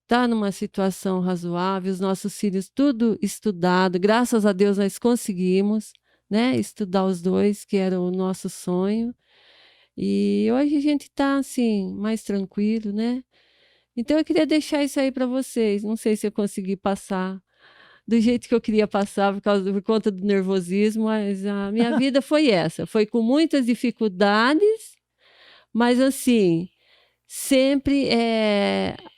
Speaker 2: está numa situação razoável, os nossos filhos tudo estudado, graças a Deus nós conseguimos, né, estudar os dois, que era o nosso sonho. E hoje a gente está assim, mais tranquilo, né? Então eu queria deixar isso aí para vocês. Não sei se eu consegui passar do jeito que eu queria passar por conta do nervosismo, mas a minha vida foi essa, foi com muitas dificuldades, mas assim, sempre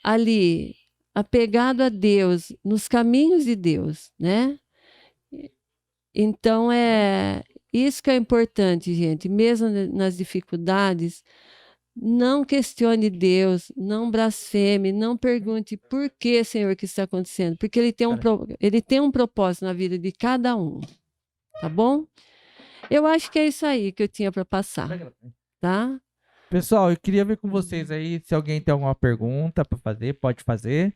Speaker 2: ali, apegado a Deus, nos caminhos de Deus, né? Então, isso que é importante, gente. Mesmo nas dificuldades, não questione Deus, não blasfeme, não pergunte por que, Senhor, que está acontecendo, porque Ele tem um propósito na vida de cada um, tá bom? Eu acho que é isso aí que eu tinha para passar, tá?
Speaker 1: Pessoal, eu queria ver com vocês aí se alguém tem alguma pergunta para fazer, pode fazer.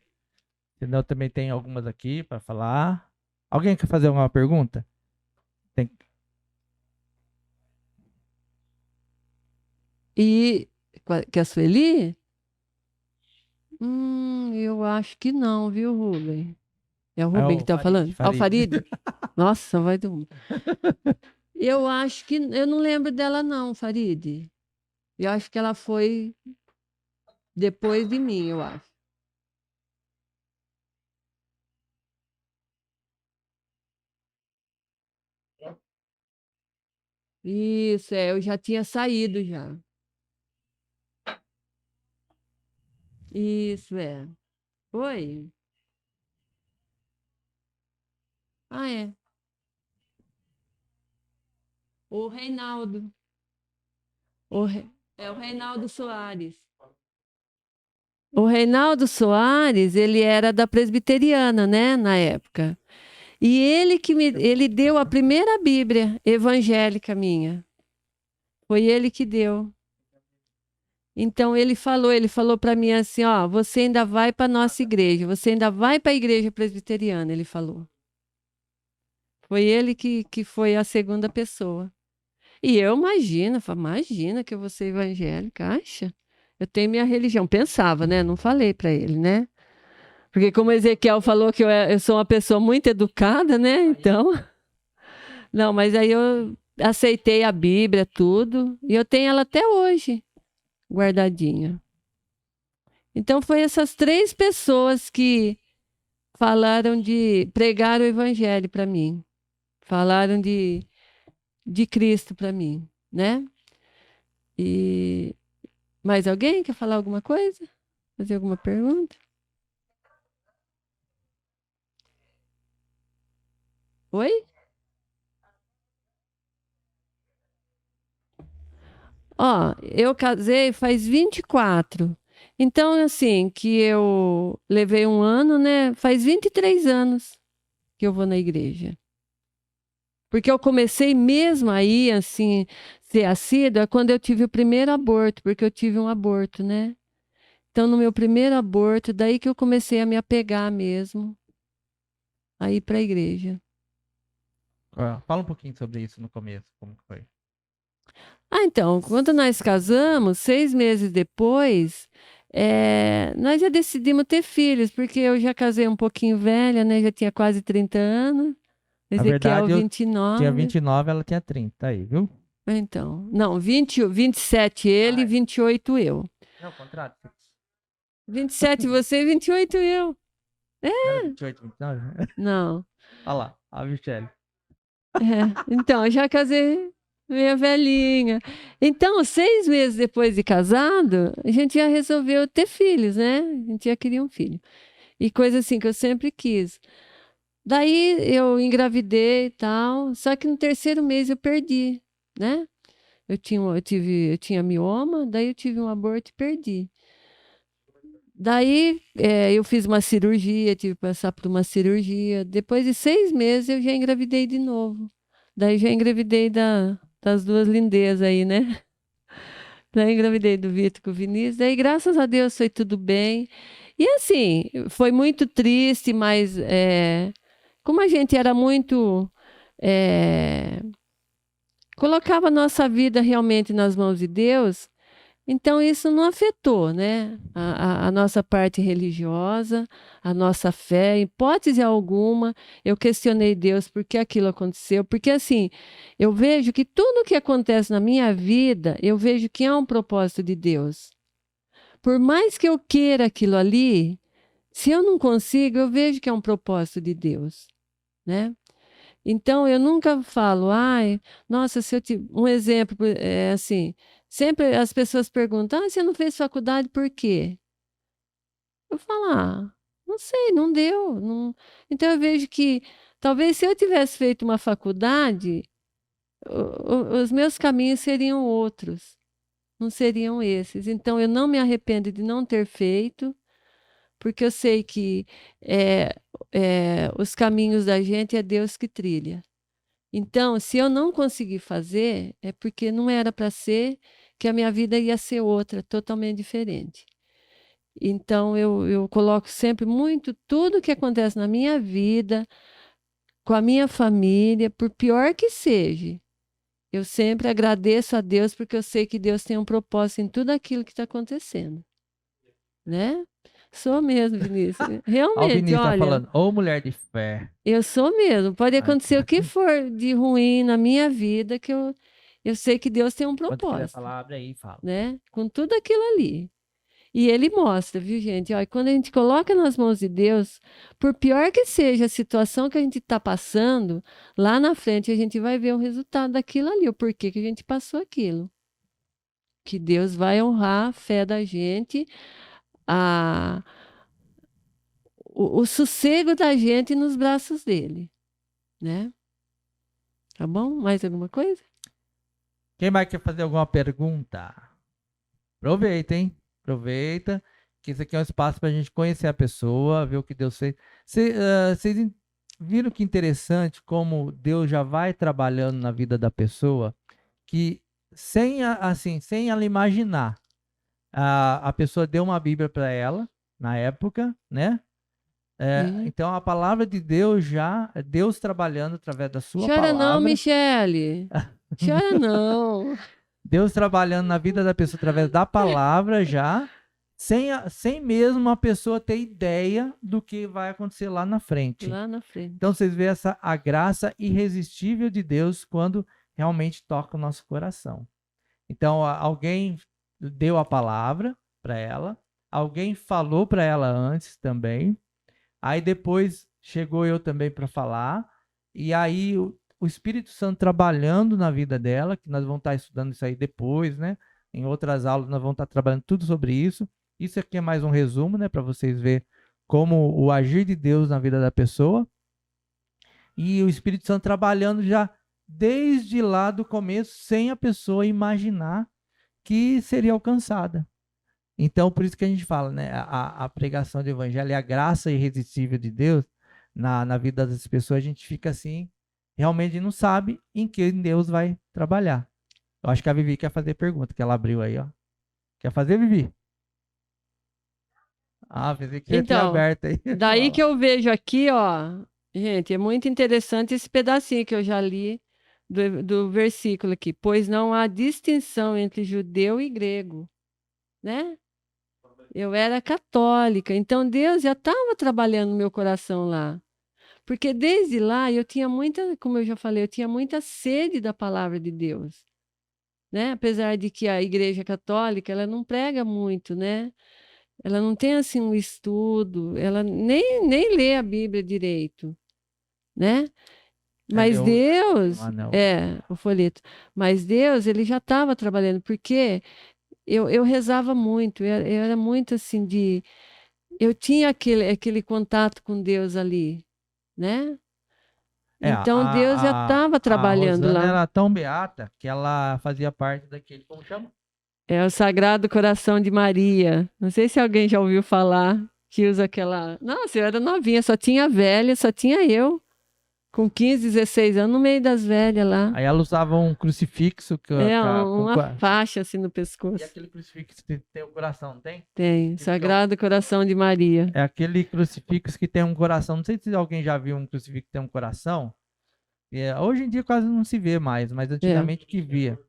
Speaker 1: Senão também tem algumas aqui para falar. Alguém quer fazer alguma pergunta? Tem...
Speaker 2: E que a Sueli? Eu acho que não, viu, Rubem? É o
Speaker 1: É
Speaker 2: Rubem que
Speaker 1: o
Speaker 2: tá
Speaker 1: Farid,
Speaker 2: falando? Ah, o
Speaker 1: Farid.
Speaker 2: Farid? Nossa, vai do. Eu acho que. Eu não lembro dela, não, Farid. Eu acho que ela foi depois de mim, eu acho. Isso, eu já tinha saído já. Isso, é. Oi? Ah, é. O Reinaldo. É o Reinaldo Soares. O Reinaldo Soares, ele era da presbiteriana, né, na época. E ele deu a primeira Bíblia evangélica minha. Foi ele que deu. Então ele falou para mim assim, ó, você ainda vai para nossa igreja, você ainda vai para a igreja presbiteriana, ele falou. Foi ele que foi a segunda pessoa. E eu imagina que eu vou ser evangélica, acha? Eu tenho minha religião. Pensava, né? Não falei para ele, né? Porque como Ezequiel falou que eu sou uma pessoa muito educada, né? Então, não, mas aí eu aceitei a Bíblia, tudo, e eu tenho ela até hoje, guardadinha. Então, foi essas três pessoas que pregaram o evangelho para mim, falaram de Cristo para mim, né? E mais alguém quer falar alguma coisa? Fazer alguma pergunta? Oi? Ó, eu casei faz 24. Então, assim, que eu levei um ano, né? Faz 23 anos que eu vou na igreja. Porque eu comecei mesmo aí, assim, ser assídua quando eu tive o primeiro aborto, porque eu tive um aborto, né? Então, no meu primeiro aborto, daí que eu comecei a me apegar mesmo, a ir para a igreja.
Speaker 1: Fala um pouquinho sobre isso no começo, como que foi?
Speaker 2: Ah, então, quando nós casamos, 6 meses depois, nós já decidimos ter filhos, porque eu já casei um pouquinho velha, né? Já tinha quase 30 anos.
Speaker 1: Na
Speaker 2: Ezequiel,
Speaker 1: verdade, eu tinha
Speaker 2: 29.
Speaker 1: 29, ela tinha 30, aí, viu?
Speaker 2: Então, não, 27 ele,
Speaker 1: Ah, é.
Speaker 2: 28 eu.
Speaker 1: Não, o contrário.
Speaker 2: 27 você, 28 eu.
Speaker 1: Não era 28, 29?
Speaker 2: Não.
Speaker 1: Olha lá, a Michelle.
Speaker 2: Então, eu já casei meia velhinha. Então, 6 meses depois de casado, a gente já resolveu ter filhos, né? A gente já queria um filho. E coisa assim que eu sempre quis. Daí eu engravidei e tal, só que no terceiro mês eu perdi, né? Eu tinha mioma, daí eu tive um aborto e perdi. Daí eu fiz uma cirurgia, tive que passar por uma cirurgia. Depois de 6 meses eu já engravidei de novo. Daí já engravidei das duas lindezas aí, né? Daí engravidei do Vitor com o Vinícius. Daí, graças a Deus, foi tudo bem. E assim, foi muito triste, mas como a gente era muito. é, colocava a nossa vida realmente nas mãos de Deus, então isso não afetou, né? A nossa parte religiosa, a nossa fé, em hipótese alguma, eu questionei Deus por que aquilo aconteceu, porque assim, eu vejo que tudo que acontece na minha vida, eu vejo que é um propósito de Deus. Por mais que eu queira aquilo ali, se eu não consigo, eu vejo que é um propósito de Deus, né? Então, eu nunca falo, ai, nossa, se eu tive um exemplo, é assim, sempre as pessoas perguntam, você não fez faculdade por quê? Eu falo, não sei, não deu. Então, eu vejo que talvez se eu tivesse feito uma faculdade, os meus caminhos seriam outros, não seriam esses. Então, eu não me arrependo de não ter feito, porque eu sei que os caminhos da gente é Deus que trilha. Então, se eu não conseguir fazer, é porque não era para ser, que a minha vida ia ser outra, totalmente diferente. Então, eu coloco sempre muito tudo que acontece na minha vida, com a minha família, por pior que seja. Eu sempre agradeço a Deus, porque eu sei que Deus tem um propósito em tudo aquilo que está acontecendo, né? Sou mesmo, Vinícius.
Speaker 1: Ó, o
Speaker 2: Realmente,
Speaker 1: Vinícius tá
Speaker 2: olha,
Speaker 1: falando, ô mulher de fé.
Speaker 2: eu sou mesmo. Pode
Speaker 1: Ai,
Speaker 2: acontecer o que for de ruim na minha vida, que eu sei que Deus tem um
Speaker 1: quando quiser
Speaker 2: propósito,
Speaker 1: falar, abre aí e fala.
Speaker 2: né? Com tudo aquilo ali. E ele mostra, viu, gente? Olha, quando a gente coloca nas mãos de Deus, por pior que seja a situação que a gente está passando, lá na frente a gente vai ver o resultado daquilo ali, o porquê que a gente passou aquilo. Que Deus vai honrar a fé da gente, a, o sossego da gente nos braços dele, né? Tá bom? Mais alguma coisa?
Speaker 1: Quem mais quer fazer alguma pergunta? Aproveita, hein? Aproveita, que isso aqui é um espaço para a gente conhecer a pessoa, ver o que Deus fez. Vocês viram que interessante como Deus já vai trabalhando na vida da pessoa, que sem ela imaginar, a pessoa deu uma Bíblia para ela na época, né?
Speaker 2: Sim.
Speaker 1: Então a palavra de Deus já, Deus trabalhando através da sua
Speaker 2: Chora não,
Speaker 1: palavra,
Speaker 2: Michele. Chora não.
Speaker 1: Deus trabalhando na vida da pessoa através da palavra já, sem mesmo a pessoa ter ideia do que vai acontecer lá na frente.
Speaker 2: Lá na
Speaker 1: Então
Speaker 2: frente.
Speaker 1: vocês veem a graça irresistível de Deus quando realmente toca o nosso coração. Então alguém deu a palavra para ela, alguém falou para ela antes também, aí depois chegou eu também para falar, e aí o Espírito Santo trabalhando na vida dela, que nós vamos estar estudando isso aí depois, né? Em outras aulas nós vamos estar trabalhando tudo sobre isso. Isso aqui é mais um resumo, né, para vocês verem como o agir de Deus na vida da pessoa. E o Espírito Santo trabalhando já desde lá do começo, sem a pessoa imaginar que seria alcançada. Então, por isso que a gente fala, né? A pregação do evangelho e a graça irresistível de Deus na vida das pessoas, a gente fica assim, realmente não sabe em que Deus vai trabalhar. Eu acho que a Vivi quer fazer pergunta, que ela abriu aí, ó. Quer fazer, Vivi? Ah, pensei que você tinha
Speaker 2: Então,
Speaker 1: aberto aí.
Speaker 2: daí que eu vejo aqui, ó, gente, é muito interessante esse pedacinho que eu já li do versículo aqui, pois não há distinção entre judeu e grego, né? Eu era católica, então Deus já estava trabalhando no meu coração lá. Porque desde lá eu tinha muita, como eu já falei, eu tinha muita sede da palavra de Deus, né? Apesar de que a Igreja Católica, ela não prega muito, né? Ela não tem assim um estudo, ela nem lê a Bíblia direito, né?
Speaker 1: Ele
Speaker 2: Mas
Speaker 1: é o folhetinho
Speaker 2: Deus,
Speaker 1: lá, né?
Speaker 2: o folheto, mas Deus, ele já estava trabalhando, porque eu rezava muito, eu era muito assim eu tinha aquele contato com Deus ali, né?
Speaker 1: É,
Speaker 2: Então Deus já estava
Speaker 1: a
Speaker 2: trabalhando
Speaker 1: Rosana
Speaker 2: lá.
Speaker 1: era tão beata que ela fazia parte daquele, como chama?
Speaker 2: É o Sagrado Coração de Maria. Não sei se alguém já ouviu falar que usa aquela. Nossa, eu era novinha, só tinha velha, só tinha eu, com 15, 16 anos, no meio das velhas lá.
Speaker 1: Aí ela usava um crucifixo
Speaker 2: É
Speaker 1: com
Speaker 2: uma faixa assim no
Speaker 1: e
Speaker 2: pescoço.
Speaker 1: aquele crucifixo que tem o coração, não tem?
Speaker 2: Tem,
Speaker 1: Que fica
Speaker 2: Sagrado Coração de Maria.
Speaker 1: é aquele crucifixo que tem um coração. Não sei se alguém já viu um crucifixo que tem um coração. Hoje em dia quase não se vê mais, mas
Speaker 2: É,
Speaker 1: antigamente que via.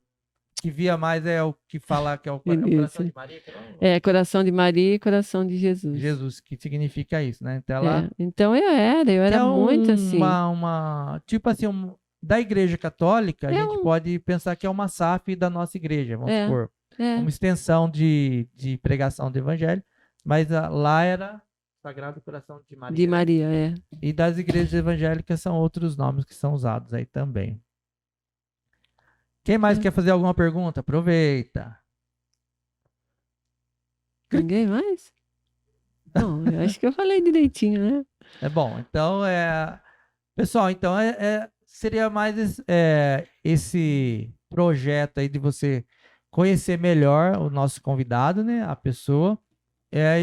Speaker 1: Que via mais é o que fala que é é o coração
Speaker 2: isso.
Speaker 1: de Maria, que é o
Speaker 2: É, Coração de Maria e Coração de Jesus.
Speaker 1: Jesus, que significa isso, né? Então ela
Speaker 2: É, então eu
Speaker 1: que
Speaker 2: era
Speaker 1: é
Speaker 2: muito assim.
Speaker 1: tipo assim, da Igreja Católica, a
Speaker 2: É
Speaker 1: gente
Speaker 2: um,
Speaker 1: pode pensar que é uma SAF da nossa igreja, vamos
Speaker 2: é,
Speaker 1: supor,
Speaker 2: é,
Speaker 1: uma extensão de pregação do Evangelho, mas lá era Sagrado Coração de
Speaker 2: de
Speaker 1: Maria, né?
Speaker 2: Maria, é.
Speaker 1: E das igrejas evangélicas são outros nomes que são usados aí também. Quem mais
Speaker 2: É.
Speaker 1: quer fazer alguma pergunta? Aproveita.
Speaker 2: Ninguém mais? Bom, eu acho que eu falei direitinho, né?
Speaker 1: É bom. Então, pessoal, então seria mais esse projeto aí de você conhecer melhor o nosso convidado, né? A pessoa.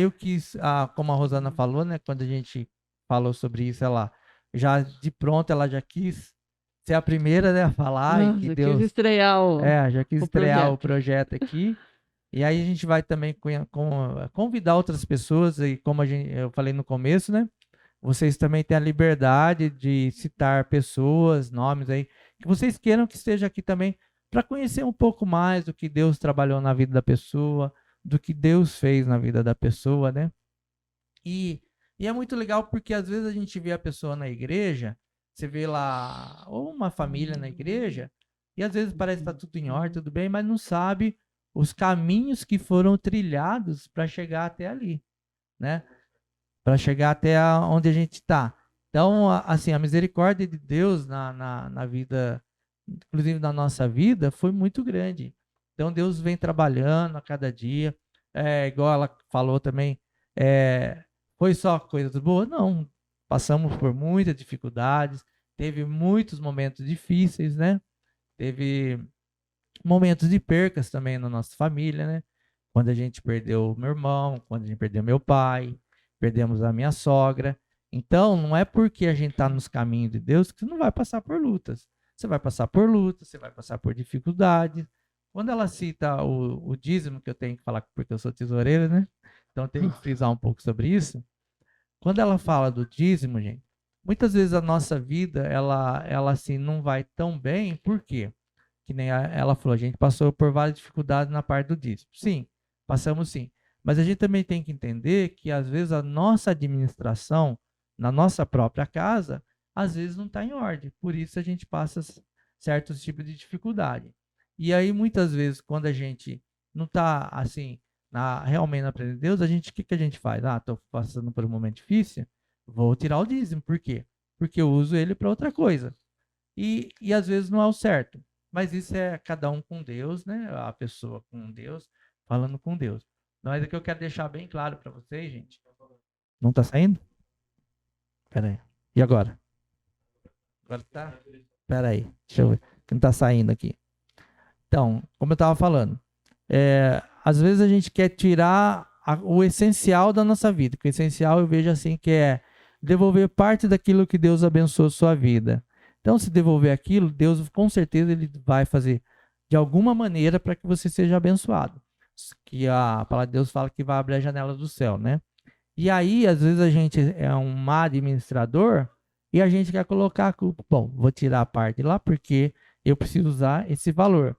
Speaker 1: Eu quis, como a Rosana falou, né? Quando a gente falou sobre isso, ela já de pronto ela já quis ser a primeira, né, a falar e que
Speaker 2: Nossa, quis
Speaker 1: Deus,
Speaker 2: estrear
Speaker 1: já quis
Speaker 2: o
Speaker 1: estrear o
Speaker 2: projeto.
Speaker 1: projeto aqui. E aí a gente vai também convidar outras pessoas e como eu falei no começo, né? Vocês também têm a liberdade de citar pessoas, nomes aí, que vocês queiram que esteja aqui também, para conhecer um pouco mais do que Deus trabalhou na vida da pessoa, do que Deus fez na vida da pessoa, né? E, e é muito legal porque às vezes a gente vê a pessoa na igreja, você vê lá, ou uma família na igreja, e às vezes parece que está tudo em ordem, tudo bem, mas não sabe os caminhos que foram trilhados para chegar até ali, né? Para chegar até onde a gente está. Então, assim, a misericórdia de Deus na vida, inclusive na nossa vida, foi muito grande. Então, Deus vem trabalhando a cada dia. Igual ela falou também, foi só coisas boas? Não. Passamos por muitas dificuldades, teve muitos momentos difíceis, né? Teve momentos de percas também na nossa família, né? Quando a gente perdeu meu irmão, quando a gente perdeu meu pai, perdemos a minha sogra. Então, não é porque a gente está nos caminhos de Deus que você não vai passar por lutas. Você vai passar por lutas, você vai passar por dificuldades. Quando ela cita o dízimo, que eu tenho que falar porque eu sou tesoureiro, né? Então, eu tenho que frisar um pouco sobre isso. Quando ela fala do dízimo, gente, muitas vezes a nossa vida, ela assim, não vai tão bem, por quê? Que nem ela falou, a gente passou por várias dificuldades na parte do dízimo. Sim, passamos sim. Mas a gente também tem que entender que às vezes a nossa administração na nossa própria casa, às vezes não está em ordem. Por isso a gente passa certos tipos de dificuldade. E aí muitas vezes quando a gente não está assim realmente na presença de Deus, o que a gente faz? Estou passando por um momento difícil, vou tirar o dízimo. Por quê? Porque eu uso ele para outra coisa. E às vezes não é o certo. Mas isso é cada um com Deus, né? A pessoa com Deus, falando com Deus. Mas é que eu quero deixar bem claro para vocês, gente. Não tá saindo? Pera aí. E agora? Agora tá. Espera aí, deixa eu ver. Que não tá saindo aqui. Então, como eu estava falando, às vezes a gente quer tirar o essencial da nossa vida. Que o essencial eu vejo assim que é devolver parte daquilo que Deus abençoou sua vida. Então, se devolver aquilo, Deus com certeza ele vai fazer de alguma maneira para que você seja abençoado. Que a palavra de Deus fala que vai abrir a janela do céu, né? E aí, às vezes a gente é um má administrador e a gente quer colocar a culpa. Bom, vou tirar a parte lá porque eu preciso usar esse valor.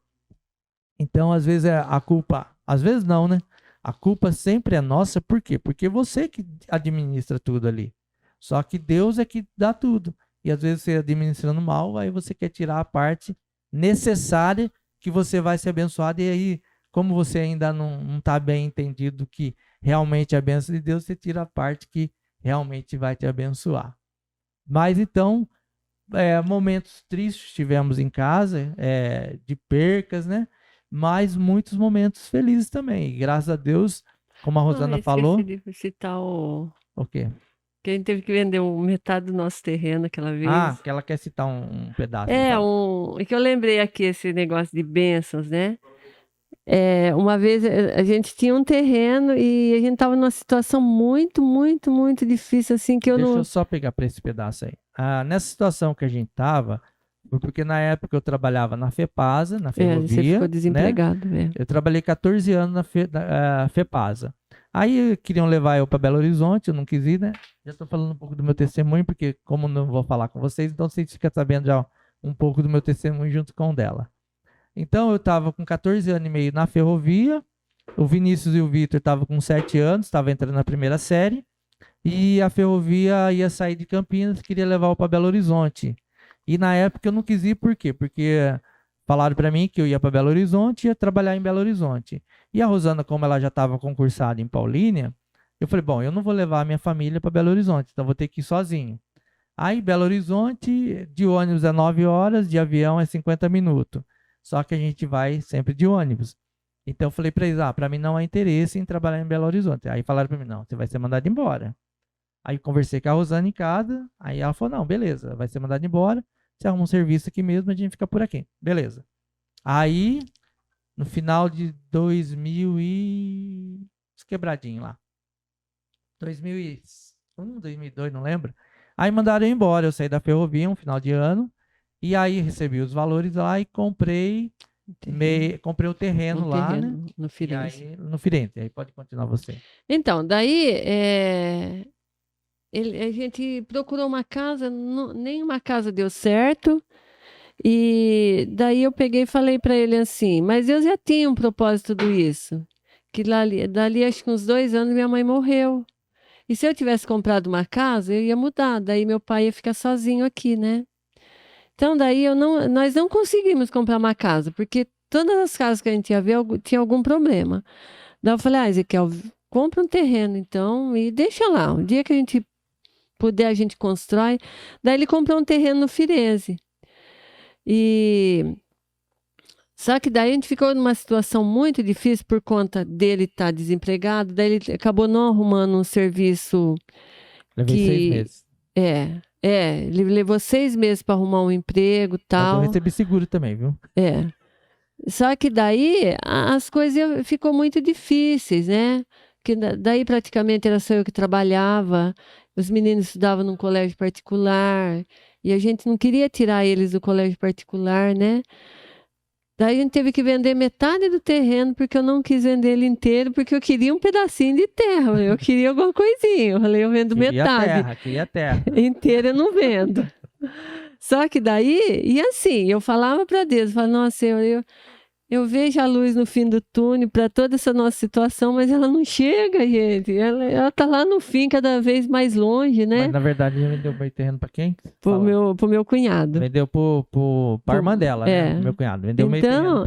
Speaker 1: Então, às vezes a culpa, às vezes não, né? A culpa sempre é nossa, por quê? Porque você que administra tudo ali. Só que Deus é que dá tudo. E às vezes você administrando mal, aí você quer tirar a parte necessária que você vai ser abençoado. E aí, como você ainda não está bem entendido que realmente é a bênção de Deus, você tira a parte que realmente vai te abençoar. Mas então, momentos tristes tivemos em casa, de percas, né? Mas muitos momentos felizes também. E graças a Deus, como a Rosana falou.
Speaker 2: Esqueci de citar
Speaker 1: O quê?
Speaker 2: que a gente teve que vender metade do nosso terreno aquela vez.
Speaker 1: Ah, que ela quer citar um pedaço. Então.
Speaker 2: É que eu lembrei aqui esse negócio de bênçãos, né? Uma vez a gente tinha um terreno e a gente estava numa situação muito, muito, muito difícil, assim, que eu
Speaker 1: Deixa
Speaker 2: não...
Speaker 1: eu só pegar para esse pedaço aí. Nessa situação que a gente estava, porque na época eu trabalhava na FEPASA, na ferrovia.
Speaker 2: Você ficou desempregado,
Speaker 1: né? Eu trabalhei 14 anos na FEPASA. Aí queriam levar eu para Belo Horizonte, eu não quis ir, né? Já estou falando um pouco do meu testemunho, porque como não vou falar com vocês, então vocês ficam sabendo já um pouco do meu testemunho junto com o dela. Então eu estava com 14 anos e meio na ferrovia, o Vinícius e o Vitor estavam com 7 anos, estavam entrando na primeira série, e a ferrovia ia sair de Campinas, queria levar eu para Belo Horizonte. E na época eu não quis ir, por quê? Porque falaram para mim que eu ia para Belo Horizonte e ia trabalhar em Belo Horizonte. E a Rosana, como ela já estava concursada em Paulínia, eu falei, bom, eu não vou levar a minha família para Belo Horizonte, então vou ter que ir sozinho. Aí, Belo Horizonte, de ônibus é 9 horas, de avião é 50 minutos. Só que a gente vai sempre de ônibus. Então eu falei para eles, para mim não há interesse em trabalhar em Belo Horizonte. Aí falaram para mim, não, você vai ser mandado embora. Aí conversei com a Rosana em casa, aí ela falou, não, beleza, vai ser mandado embora, você arruma um serviço aqui mesmo, a gente fica por aqui. Beleza. Aí, no final de 2000 e... quebradinho lá. 2001, 2002, não lembro. Aí mandaram eu embora, eu saí da ferrovia um final de ano, e aí recebi os valores lá e comprei o terreno lá, né?
Speaker 2: No Firenze.
Speaker 1: Aí, no Firenze. Aí pode continuar você.
Speaker 2: Então, daí a gente procurou uma casa, nenhuma casa deu certo. E daí eu peguei e falei para ele assim, mas eu já tinha um propósito tudo isso. Que dali acho que uns 2 anos minha mãe morreu. E se eu tivesse comprado uma casa, eu ia mudar. Daí meu pai ia ficar sozinho aqui, né? Então daí nós não conseguimos comprar uma casa, porque todas as casas que a gente ia ver tinha algum problema. Daí eu falei, Ezequiel, compra um terreno então e deixa lá. Um dia que a gente puder, a gente constrói. Daí ele comprou um terreno no Firenze. Só que daí a gente ficou numa situação muito difícil por conta dele estar desempregado. Daí ele acabou não arrumando um serviço.
Speaker 1: Levei 6 meses.
Speaker 2: Ele levou 6 meses para arrumar um emprego e tal.
Speaker 1: Eu recebi seguro também, viu?
Speaker 2: Só que daí as coisas ficou muito difíceis, né? Que daí praticamente era só eu que trabalhava, os meninos estudavam num colégio particular, e a gente não queria tirar eles do colégio particular, né? Daí a gente teve que vender metade do terreno, porque eu não quis vender ele inteiro, porque eu queria um pedacinho de terra, eu queria alguma coisinha. Eu falei, eu vendo metade.
Speaker 1: Queria terra.
Speaker 2: Inteira eu não vendo. Só que daí, e assim, eu falava para Deus, eu falava, nossa, eu vejo a luz no fim do túnel para toda essa nossa situação, mas ela não chega, gente. Ela tá lá no fim, cada vez mais longe, né?
Speaker 1: Mas na verdade, vendeu o terreno para quem?
Speaker 2: Pro meu cunhado.
Speaker 1: Vendeu pra irmã dela, né? Meu cunhado. Vendeu meio terreno.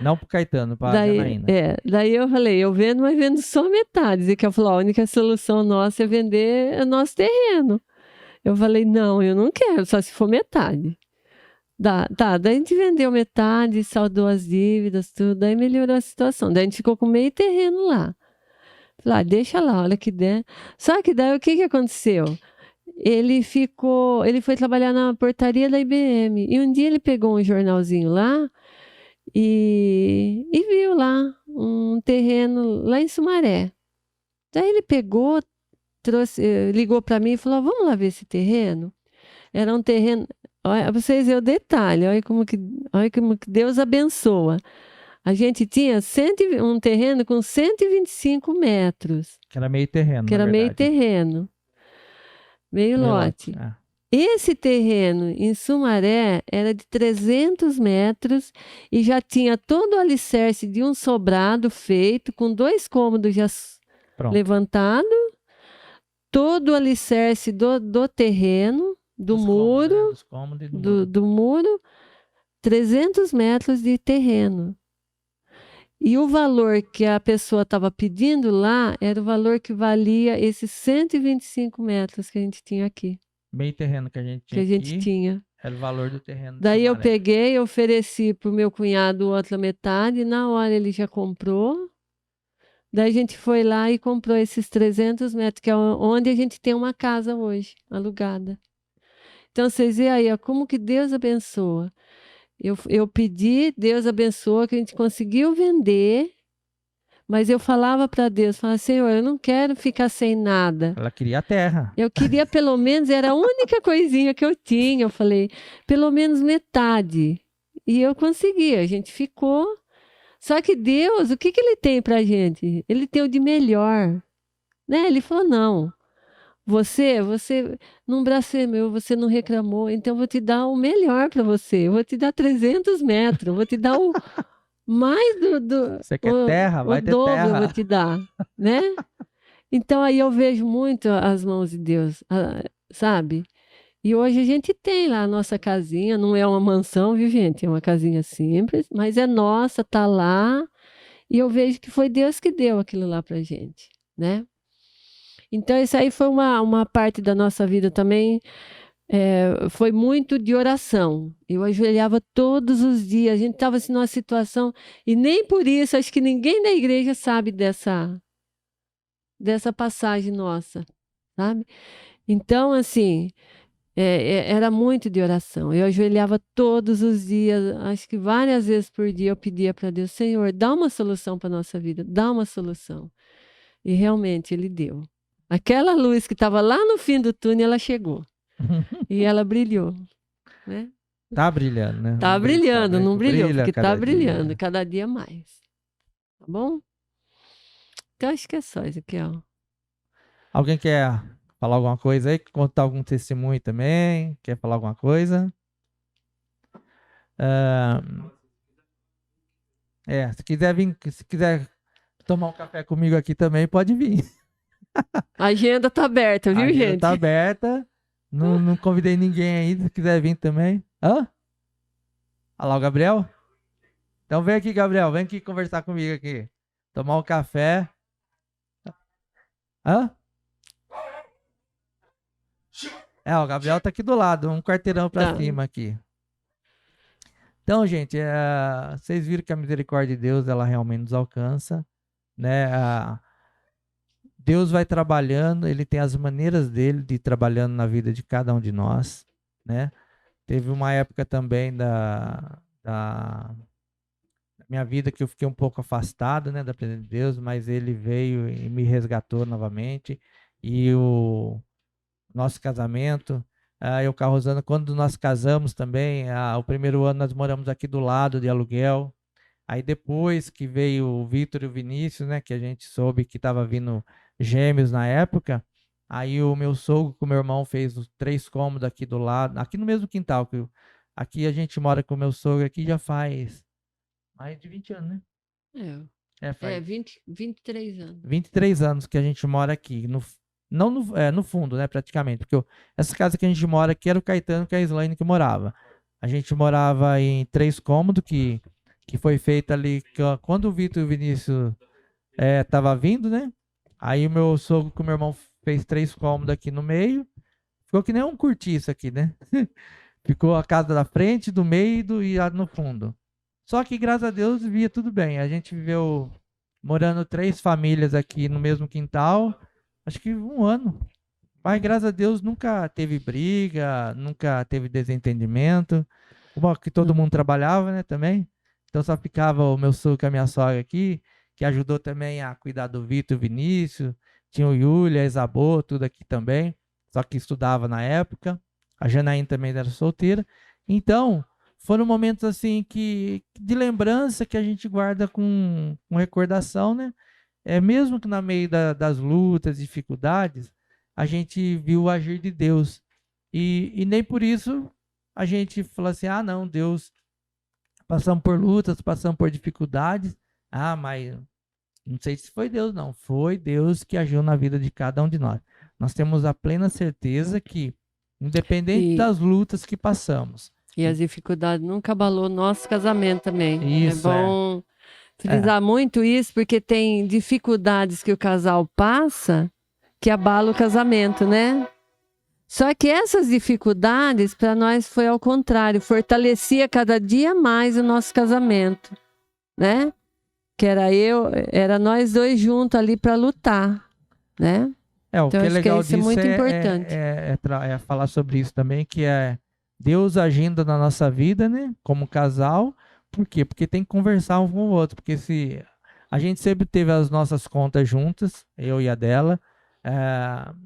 Speaker 1: Não pro Caetano, pra Janaína.
Speaker 2: Daí eu falei, eu vendo, mas vendo só metade. E que eu falei, a única solução nossa é vender o nosso terreno. Eu falei, não, eu não quero, só se for metade. Daí a gente vendeu metade, saldou as dívidas, tudo, daí melhorou a situação. Daí a gente ficou com meio terreno lá. Falei, deixa lá, olha que der. Só que daí o que aconteceu? ele foi trabalhar na portaria da IBM. E um dia ele pegou um jornalzinho lá e viu lá um terreno lá em Sumaré. Daí ele pegou, ligou para mim e falou: vamos lá ver esse terreno. Era um terreno. Olha, vocês verem o detalhe, olha como que Deus abençoa. A gente tinha um terreno com 125 metros.
Speaker 1: Que era meio terreno,
Speaker 2: Que era meio terreno. Meio lote. Esse terreno em Sumaré era de 300 metros e já tinha todo o alicerce de um sobrado feito, com 2 cômodos já levantado, todo o alicerce do terreno, do muro, do muro, 300 metros de terreno. E o valor que a pessoa estava pedindo lá era o valor que valia esses 125 metros que a gente tinha aqui.
Speaker 1: Meio terreno que a gente tinha. Era o valor do terreno.
Speaker 2: Daí eu peguei, ofereci para o meu cunhado outra metade, e na hora ele já comprou. Daí a gente foi lá e comprou esses 300 metros, que é onde a gente tem uma casa hoje, alugada. Então, vocês veem aí, ó, como que Deus abençoa. Eu pedi, Deus abençoou, que a gente conseguiu vender, mas eu falava para Deus, Senhor, eu não quero ficar sem nada.
Speaker 1: Ela queria a terra.
Speaker 2: Eu queria pelo menos, era a única coisinha que eu tinha, eu falei, pelo menos metade. E eu consegui, a gente ficou. Só que Deus, o que Ele tem para a gente? Ele tem o de melhor. Né? Ele falou, não, você, num braço meu, você não reclamou, então eu vou te dar o melhor para você. Eu vou te dar 300 metros, eu vou te dar o mais do
Speaker 1: você quer terra? Vai ter
Speaker 2: dobro
Speaker 1: terra.
Speaker 2: eu vou te dar, né? Então aí eu vejo muito as mãos de Deus, sabe? E hoje a gente tem lá a nossa casinha, não é uma mansão, viu, gente? É uma casinha simples, mas é nossa, tá lá. E eu vejo que foi Deus que deu aquilo lá pra gente, né? Então, isso aí foi uma parte da nossa vida também, foi muito de oração. Eu ajoelhava todos os dias, a gente estava assim, numa situação, e nem por isso, acho que ninguém da igreja sabe dessa passagem nossa, sabe? Então, assim, era muito de oração. Eu ajoelhava todos os dias, acho que várias vezes por dia eu pedia para Deus, Senhor, dá uma solução para a nossa vida, dá uma solução. E realmente Ele deu. Aquela luz que estava lá no fim do túnel, ela chegou. E ela brilhou, né?
Speaker 1: Tá brilhando, né?
Speaker 2: Tá brilhando, não brilhou,
Speaker 1: brilha
Speaker 2: porque tá
Speaker 1: dia.
Speaker 2: brilhando cada dia mais. Tá bom? Então acho que é só, Ezequiel.
Speaker 1: Alguém quer falar alguma coisa aí? Contar algum testemunho também? Quer falar alguma coisa? Se quiser tomar um café comigo aqui também, pode vir.
Speaker 2: A agenda tá aberta, viu, gente?
Speaker 1: A agenda tá aberta. Não convidei ninguém aí, se quiser vir também. Hã? Olha lá o Gabriel. Então vem aqui, Gabriel. Vem aqui conversar comigo aqui. Tomar um café. Hã? O Gabriel tá aqui do lado. Um quarteirão pra cima aqui. Então, gente, vocês viram que a misericórdia de Deus, ela realmente nos alcança, né? Deus vai trabalhando, Ele tem as maneiras dele de ir trabalhando na vida de cada um de nós, né? Teve uma época também da minha vida que eu fiquei um pouco afastado, né, da presença de Deus, mas Ele veio e me resgatou novamente. E o nosso casamento, eu Carrozano, quando nós casamos também, o primeiro ano nós moramos aqui do lado de aluguel. Aí depois que veio o Vitor e o Vinícius, né, que a gente soube que estava vindo gêmeos na época, aí o meu sogro com o meu irmão fez os 3 cômodos aqui do lado, aqui no mesmo quintal. Aqui a gente mora com o meu sogro aqui já faz mais de 20 anos, né?
Speaker 2: 23 anos.
Speaker 1: 23 anos que a gente mora aqui, no fundo, né, praticamente, porque essa casa que a gente mora aqui era o Caetano e a Slaine que morava. A gente morava em 3 cômodos que foi feita ali quando o Vitor e o Vinícius tava vindo, né? Aí o meu sogro com o meu irmão fez 3 cômodos aqui no meio. Ficou que nem um cortiço aqui, né? Ficou a casa da frente, do meio e no fundo. Só que, graças a Deus, via tudo bem. A gente viveu morando 3 famílias aqui no mesmo quintal. Acho que 1 ano. Mas graças a Deus nunca teve briga, nunca teve desentendimento. Bom, que todo mundo trabalhava, né, também. Então só ficava o meu sogro com a minha sogra aqui, que ajudou também a cuidar do Vitor, Vinícius. Tinha o Yúlia, a Isabô, tudo aqui também. Só que estudava na época. A Janaína também era solteira. Então, foram momentos assim que de lembrança que a gente guarda com recordação, né? É mesmo que no meio das lutas, dificuldades, a gente viu o agir de Deus. E nem por isso a gente fala assim, ah, não, Deus, passamos por lutas, passamos por dificuldades. Ah, mas não sei se foi Deus, não. Foi Deus que agiu na vida de cada um de nós. Nós temos a plena certeza que, independente
Speaker 2: E,
Speaker 1: das lutas que passamos,
Speaker 2: e as dificuldades nunca abalou nosso casamento também.
Speaker 1: isso
Speaker 2: Bom
Speaker 1: é.
Speaker 2: frisar muito isso, porque tem dificuldades que o casal passa que abala o casamento, né? Só que essas dificuldades, para nós, foi ao contrário, fortalecia cada dia mais o nosso casamento, né? Que era nós dois juntos ali para lutar, né?
Speaker 1: O
Speaker 2: Então,
Speaker 1: que é
Speaker 2: acho que
Speaker 1: legal
Speaker 2: isso é
Speaker 1: disso
Speaker 2: muito importante.
Speaker 1: é falar sobre isso também, que é Deus agindo na nossa vida, né? Como casal. Por quê? Porque tem que conversar um com o outro. Porque se a gente sempre teve as nossas contas juntas, eu e a dela,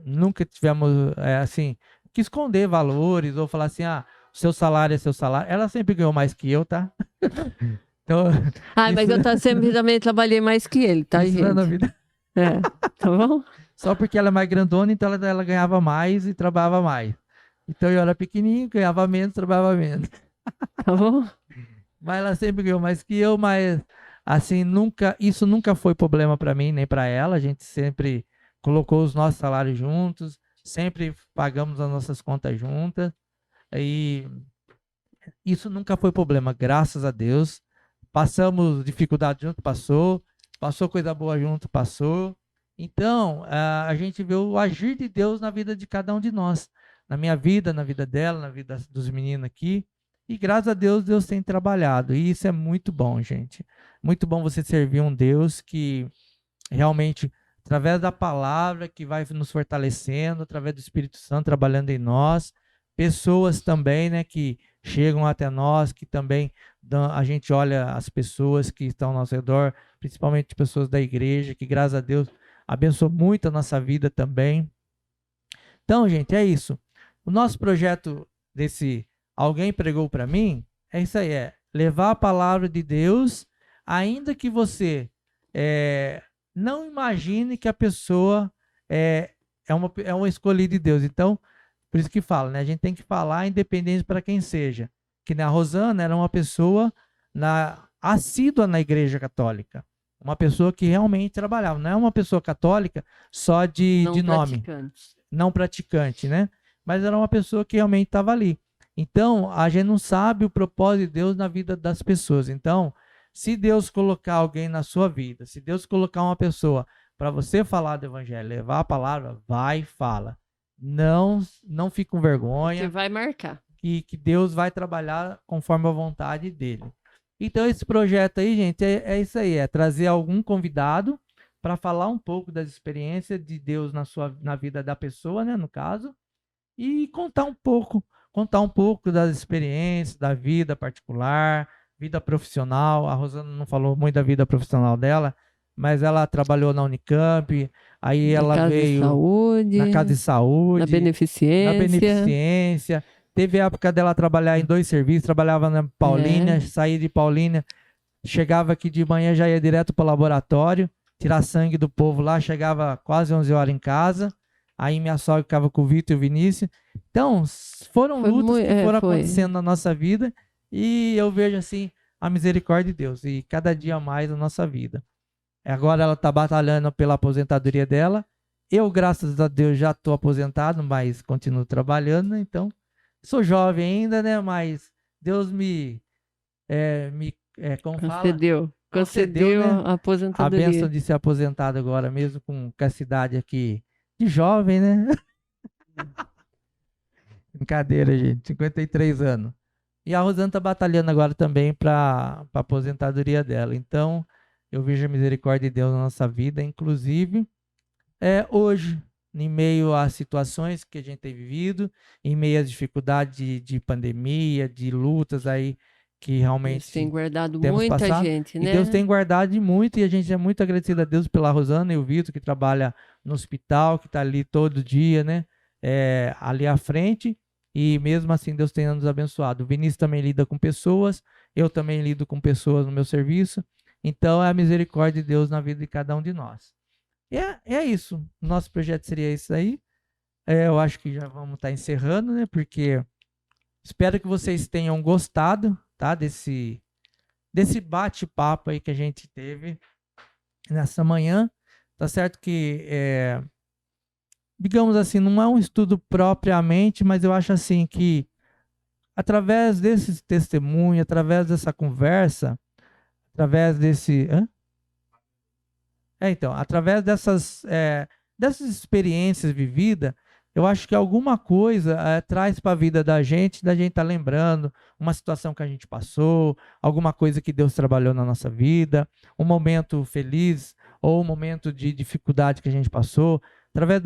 Speaker 1: nunca tivemos, assim, que esconder valores ou falar assim, ah, seu salário é seu salário. Ela sempre ganhou mais que eu, tá? Então,
Speaker 2: Ai, mas eu sempre também trabalhei mais que ele, tá,
Speaker 1: isso não é
Speaker 2: gente?
Speaker 1: novidade.
Speaker 2: Tá bom?
Speaker 1: Só porque ela é mais grandona, então ela ganhava mais e trabalhava mais. Então eu era pequenininho, ganhava menos, trabalhava menos.
Speaker 2: Tá bom?
Speaker 1: Mas ela sempre ganhou mais que eu, mas assim, isso nunca foi problema para mim nem para ela. A gente sempre colocou os nossos salários juntos, sempre pagamos as nossas contas juntas. E isso nunca foi problema, graças a Deus. Passamos dificuldade junto, passou coisa boa junto, passou. Então, a gente vê o agir de Deus na vida de cada um de nós. Na minha vida, na vida dela, na vida dos meninos aqui. E graças a Deus, Deus tem trabalhado. E isso é muito bom, gente. Muito bom você servir um Deus que realmente, através da palavra, que vai nos fortalecendo, através do Espírito Santo trabalhando em nós. Pessoas também, né, que chegam até nós, que também a gente olha as pessoas que estão ao nosso redor, principalmente pessoas da igreja, que graças a Deus abençoou muito a nossa vida também. Então, gente, é isso. O nosso projeto desse Alguém Pregou para Mim, é isso aí, é levar a palavra de Deus, ainda que você não imagine que a pessoa é uma escolhida de Deus. Então, por isso que fala, né? A gente tem que falar independente para quem seja. Que a Rosana era uma pessoa assídua na igreja católica. Uma pessoa que realmente trabalhava. Não é uma pessoa católica só de nome. Não praticante, né? Mas era uma pessoa que realmente estava ali. Então, a gente não sabe o propósito de Deus na vida das pessoas. Então, se Deus colocar alguém na sua vida, se Deus colocar uma pessoa para você falar do evangelho, levar a palavra, vai e fala. Não fique com vergonha.
Speaker 2: Você vai marcar.
Speaker 1: Que Deus vai trabalhar conforme a vontade dele. Então, esse projeto aí, gente, é isso aí, é trazer algum convidado para falar um pouco das experiências de Deus na vida da pessoa, né, no caso, e contar um pouco das experiências, da vida particular, vida profissional. A Rosana não falou muito da vida profissional dela, mas ela trabalhou na Unicamp, aí ela veio na Casa de Saúde,
Speaker 2: na Beneficência.
Speaker 1: Teve a época dela trabalhar em 2 serviços, trabalhava na Paulínia, saía de Paulínia, chegava aqui de manhã, já ia direto para o laboratório, tirar sangue do povo lá, chegava quase 11 horas em casa, aí minha sogra ficava com o Vitor e o Vinícius. Então, foram lutas que foram acontecendo na nossa vida, e eu vejo assim a misericórdia de Deus, e cada dia mais na nossa vida. Agora ela está batalhando pela aposentadoria dela. Eu, graças a Deus, já estou aposentado, mas continuo trabalhando, né? Então, sou jovem ainda, né? Mas Deus como
Speaker 2: concedeu,
Speaker 1: né?
Speaker 2: a aposentadoria.
Speaker 1: A bênção de ser aposentado agora, mesmo com a cidade aqui de jovem, né? Brincadeira, gente. 53 anos. E a Rosana está batalhando agora também para a aposentadoria dela. Então, eu vejo a misericórdia de Deus na nossa vida, inclusive hoje, em meio às situações que a gente tem vivido, em meio às dificuldades de pandemia, de lutas aí que
Speaker 2: Deus tem
Speaker 1: realmente
Speaker 2: guardado
Speaker 1: temos
Speaker 2: muita
Speaker 1: passado.
Speaker 2: gente,
Speaker 1: E Deus
Speaker 2: né?
Speaker 1: tem guardado de muito, e a gente é muito agradecido a Deus pela Rosana e o Vitor, que trabalha no hospital, que está ali todo dia, né? Ali à frente, e mesmo assim Deus tem nos abençoado. O Vinícius também lida com pessoas, eu também lido com pessoas no meu serviço, então é a misericórdia de Deus na vida de cada um de nós. É isso, nosso projeto seria isso aí. Eu acho que já vamos estar encerrando, né? Porque espero que vocês tenham gostado, tá? Desse bate-papo aí que a gente teve nessa manhã. Tá certo que, digamos assim, não é um estudo propriamente, mas eu acho assim que através desse testemunho, através dessa conversa, através desse... Hã? Então, através dessas experiências vividas, eu acho que alguma coisa traz para a vida da gente tá lembrando uma situação que a gente passou, alguma coisa que Deus trabalhou na nossa vida, um momento feliz ou um momento de dificuldade que a gente passou, através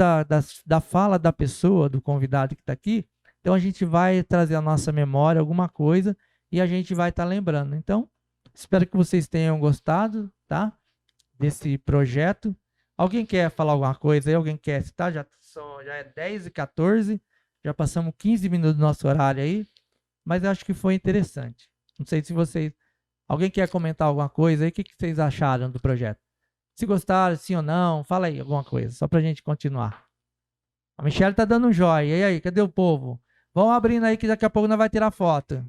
Speaker 1: da fala da pessoa, do convidado que está aqui, então a gente vai trazer à nossa memória alguma coisa e a gente vai estar lembrando. Então, espero que vocês tenham gostado, tá? Desse projeto. Alguém quer falar alguma coisa aí? Alguém quer citar? Já é 10h14, já passamos 15 minutos do nosso horário aí, mas eu acho que foi interessante. Não sei se vocês... Alguém quer comentar alguma coisa aí? O que vocês acharam do projeto? Se gostaram, sim ou não, fala aí alguma coisa, só pra gente continuar. A Michelle tá dando um joia. E aí, cadê o povo? Vão abrindo aí que daqui a pouco nós vai tirar foto.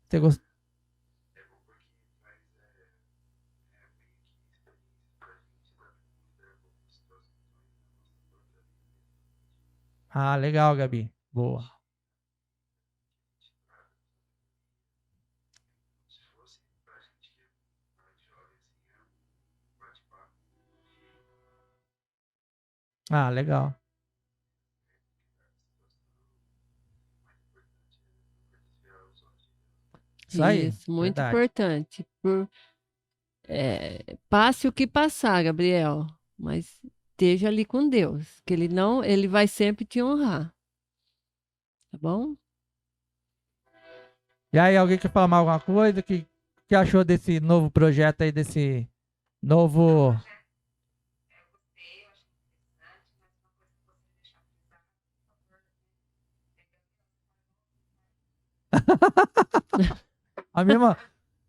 Speaker 1: Você gostou? Ah, legal, Gabi. Boa. Ah, legal. Isso aí,
Speaker 2: Isso, muito
Speaker 1: verdade.
Speaker 2: importante. Passe o que passar, Gabriel, mas esteja ali com Deus, que ele vai sempre te honrar, tá bom?
Speaker 1: E aí, alguém quer falar mais alguma coisa? Que achou desse novo projeto aí, desse novo... A mesma,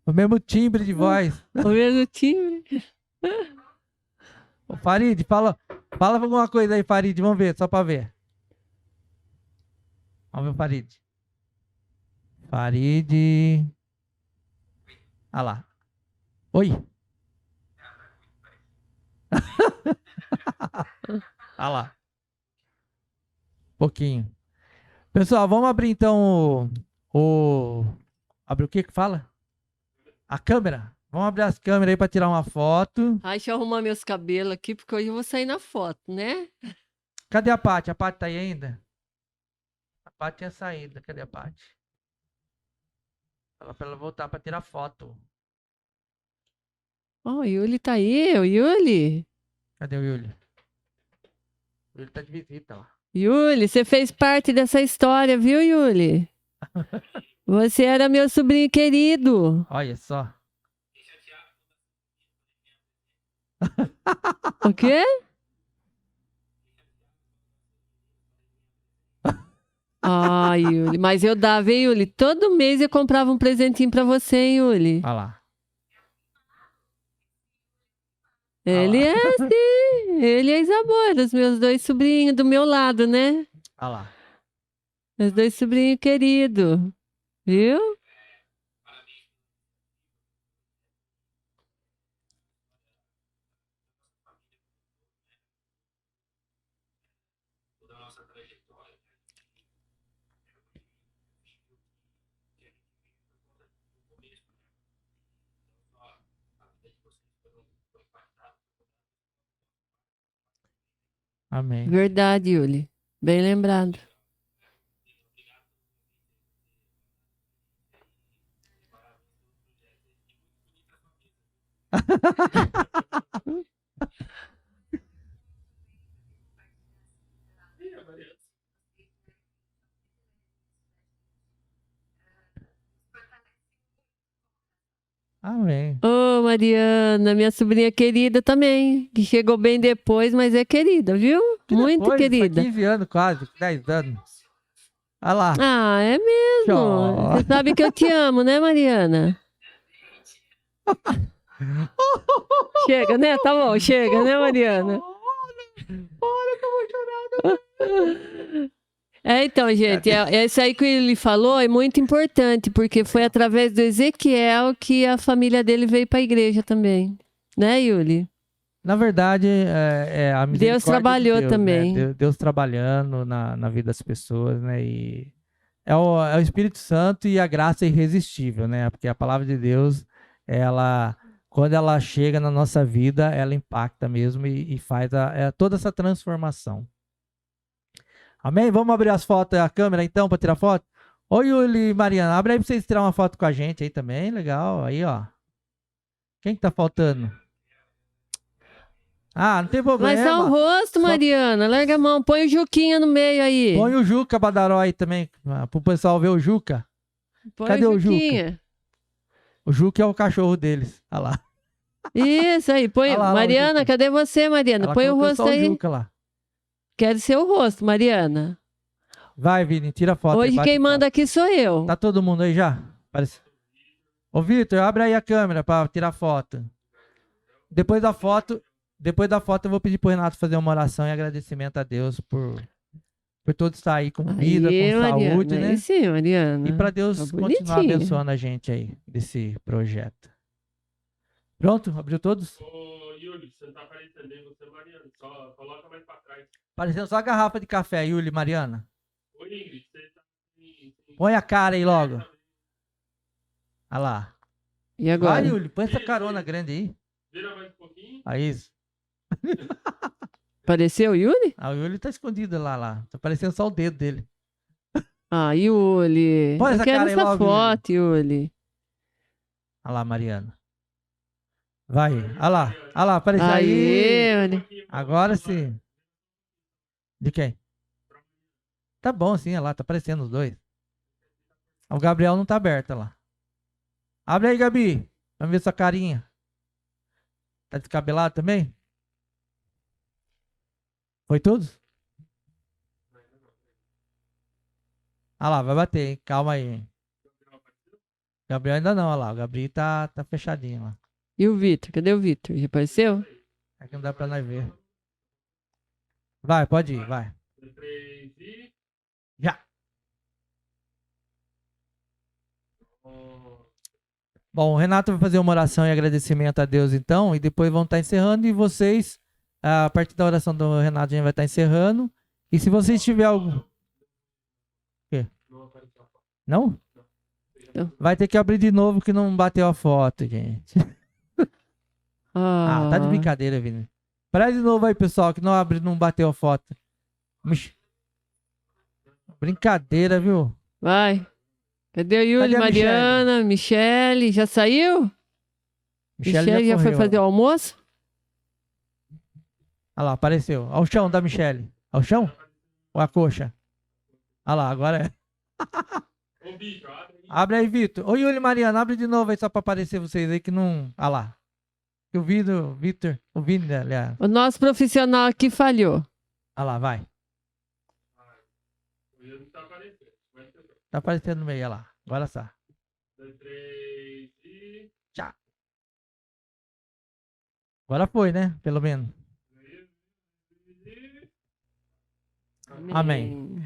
Speaker 1: o mesmo timbre de voz.
Speaker 2: O mesmo time.
Speaker 1: Ô, Farid, fala alguma coisa aí, Farid, vamos ver, só pra ver. Vamos ver o Farid. Farid... Ah lá. Oi. Ah lá. Pouquinho. Pessoal, vamos abrir então Abrir o que que fala? A câmera. Vamos abrir as câmeras aí pra tirar uma foto.
Speaker 2: Ai, deixa eu arrumar meus cabelos aqui, porque hoje eu vou sair na foto, né?
Speaker 1: Cadê a Paty? A Paty tá aí ainda? A Paty tinha saído. Cadê a Paty? Fala pra ela voltar pra tirar foto.
Speaker 2: Ó, o Yuli tá aí, o Yuli.
Speaker 1: Cadê o Yuli? O Yuli tá de visita lá.
Speaker 2: Yuli, você fez parte dessa história, viu, Yuli? Você era meu sobrinho querido.
Speaker 1: Olha só.
Speaker 2: O quê? Ai, Yuli, mas eu dava, hein, Yuli? Todo mês eu comprava um presentinho pra você, hein, Yuli?
Speaker 1: Olha lá.
Speaker 2: Ele é assim, ele e a Isabora, os meus dois sobrinhos do meu lado, né?
Speaker 1: Olha lá.
Speaker 2: Meus dois sobrinhos queridos, viu?
Speaker 1: Amém.
Speaker 2: Verdade, Yuli. Bem lembrado.
Speaker 1: Amém.
Speaker 2: Ô, Mariana, minha sobrinha querida também, que chegou bem depois, mas é querida, viu?
Speaker 1: Que
Speaker 2: Muito
Speaker 1: depois,
Speaker 2: querida.
Speaker 1: 15 anos quase, 10 anos. Olha lá.
Speaker 2: Ah, é mesmo.
Speaker 1: Tchau.
Speaker 2: Você sabe que eu te amo, né, Mariana? Chega, né? Tá bom, chega, né, Mariana?
Speaker 1: Olha que eu vou chorar.
Speaker 2: Então, gente, isso aí que ele falou é muito importante, porque foi através do Ezequiel que a família dele veio para a igreja também. Né, Yuli?
Speaker 1: Na verdade, a misericórdia
Speaker 2: Deus trabalhou
Speaker 1: de Deus,
Speaker 2: também.
Speaker 1: Né? Deus trabalhando na vida das pessoas, né? E é o Espírito Santo e a graça irresistível, né? Porque a palavra de Deus, quando ela chega na nossa vida, ela impacta mesmo e faz toda essa transformação. Amém? Vamos abrir as fotos, a câmera então, para tirar foto? Oi, Yuli e Mariana, abre aí para vocês tirar uma foto com a gente aí também, legal. Aí, ó. Quem que tá faltando? Ah, não tem problema.
Speaker 2: Mas só o rosto, Mariana. Larga a mão. Põe o Juquinha no meio aí.
Speaker 1: Põe o Juca Badaró aí também, pro pessoal ver o Juca. Cadê o Juca? O Juca é o cachorro deles. Olha lá.
Speaker 2: Isso aí. Põe...
Speaker 1: Olha lá,
Speaker 2: Mariana, cadê você, Mariana?
Speaker 1: Ela
Speaker 2: põe o rosto
Speaker 1: só
Speaker 2: aí.
Speaker 1: O Juca lá.
Speaker 2: Quero ser o rosto, Mariana.
Speaker 1: Vai, Vini, tira foto.
Speaker 2: Hoje quem manda aqui sou eu.
Speaker 1: Tá todo mundo aí já? Parece... Ô, Vitor, abre aí a câmera para tirar foto. Depois da foto eu vou pedir pro Renato fazer uma oração e agradecimento a Deus por todos estar aí com vida, com saúde,
Speaker 2: Mariana,
Speaker 1: né?
Speaker 2: Sim, Mariana.
Speaker 1: E para Deus continuar abençoando a gente aí desse projeto. Pronto? Abriu todos?
Speaker 3: Ô, Yuli, você não tá aparecendo aí, você, Mariana. Só coloca mais pra trás.
Speaker 1: Parecendo só a garrafa de café, Yuli, Mariana.
Speaker 3: Ô, Ingrid, você tá...
Speaker 1: Põe a cara aí logo. Olha lá.
Speaker 2: E agora?
Speaker 1: Vai, Yuli, põe essa carona grande aí.
Speaker 3: Vira mais um pouquinho.
Speaker 1: Aí, isso.
Speaker 2: Apareceu o Yuli?
Speaker 1: Ah, o Yuli tá escondido lá. Tá parecendo só o dedo dele.
Speaker 2: Ah, Yuli.
Speaker 1: Põe
Speaker 2: Eu
Speaker 1: essa
Speaker 2: quero
Speaker 1: cara aí
Speaker 2: essa
Speaker 1: logo,
Speaker 2: foto, Yuli.
Speaker 1: Olha lá, Mariana. Vai. Olha lá, apareceu aí.
Speaker 2: Yuli.
Speaker 1: Agora sim. De quem? Tá bom assim, olha lá, tá aparecendo os dois. O Gabriel não tá aberto, olha lá. Abre aí, Gabi. Vamos ver sua carinha. Tá descabelado também? Foi tudo? Ah lá, vai bater, hein? Calma aí. Gabriel ainda não, olha lá. O Gabriel tá fechadinho lá.
Speaker 2: E o Vitor? Cadê o Vitor? Já apareceu?
Speaker 1: É que não dá pra nós ver. Vai, pode ir, vai.
Speaker 3: 3 e...
Speaker 1: Já. Bom, o Renato vai fazer uma oração e agradecimento a Deus então, e depois vão estar encerrando, e vocês, a partir da oração do Renato, a gente vai estar encerrando. E se vocês tiverem algum... O quê? Não?
Speaker 2: Não.
Speaker 1: Vai ter que abrir de novo que não bateu a foto, gente. Ah, tá de brincadeira, Vini. Para de novo aí, pessoal, que não bateu a foto. Brincadeira, viu?
Speaker 2: Vai. Cadê o Yuli,
Speaker 1: Cadê a
Speaker 2: Mariana, Michele? Já saiu? Michele já foi
Speaker 1: correu.
Speaker 2: fazer o almoço?
Speaker 1: Olha lá, apareceu. Ao chão da Michele. Ao chão? Ou a coxa? Olha lá, agora é.
Speaker 3: Ô, Vitor, abre aí.
Speaker 1: Abre aí, Vitor. Ô, Yuli e Mariana, abre de novo aí só pra aparecer vocês aí que não... Olha lá. O Vitor, o Vini, aliás.
Speaker 2: O nosso profissional aqui falhou.
Speaker 1: Olha lá, vai.
Speaker 3: O Yuli tá aparecendo.
Speaker 1: Tá aparecendo no meio, olha lá. Agora só.
Speaker 3: 3 e...
Speaker 1: Tchau. Agora foi, né? Pelo menos. Amém.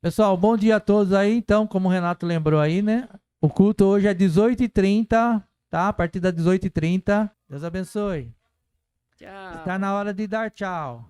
Speaker 1: Pessoal, bom dia a todos aí. Então, como o Renato lembrou aí, né? O culto hoje é 18h30, tá? A partir das 18h30. Deus abençoe.
Speaker 2: Tchau.
Speaker 1: Está na hora de dar tchau.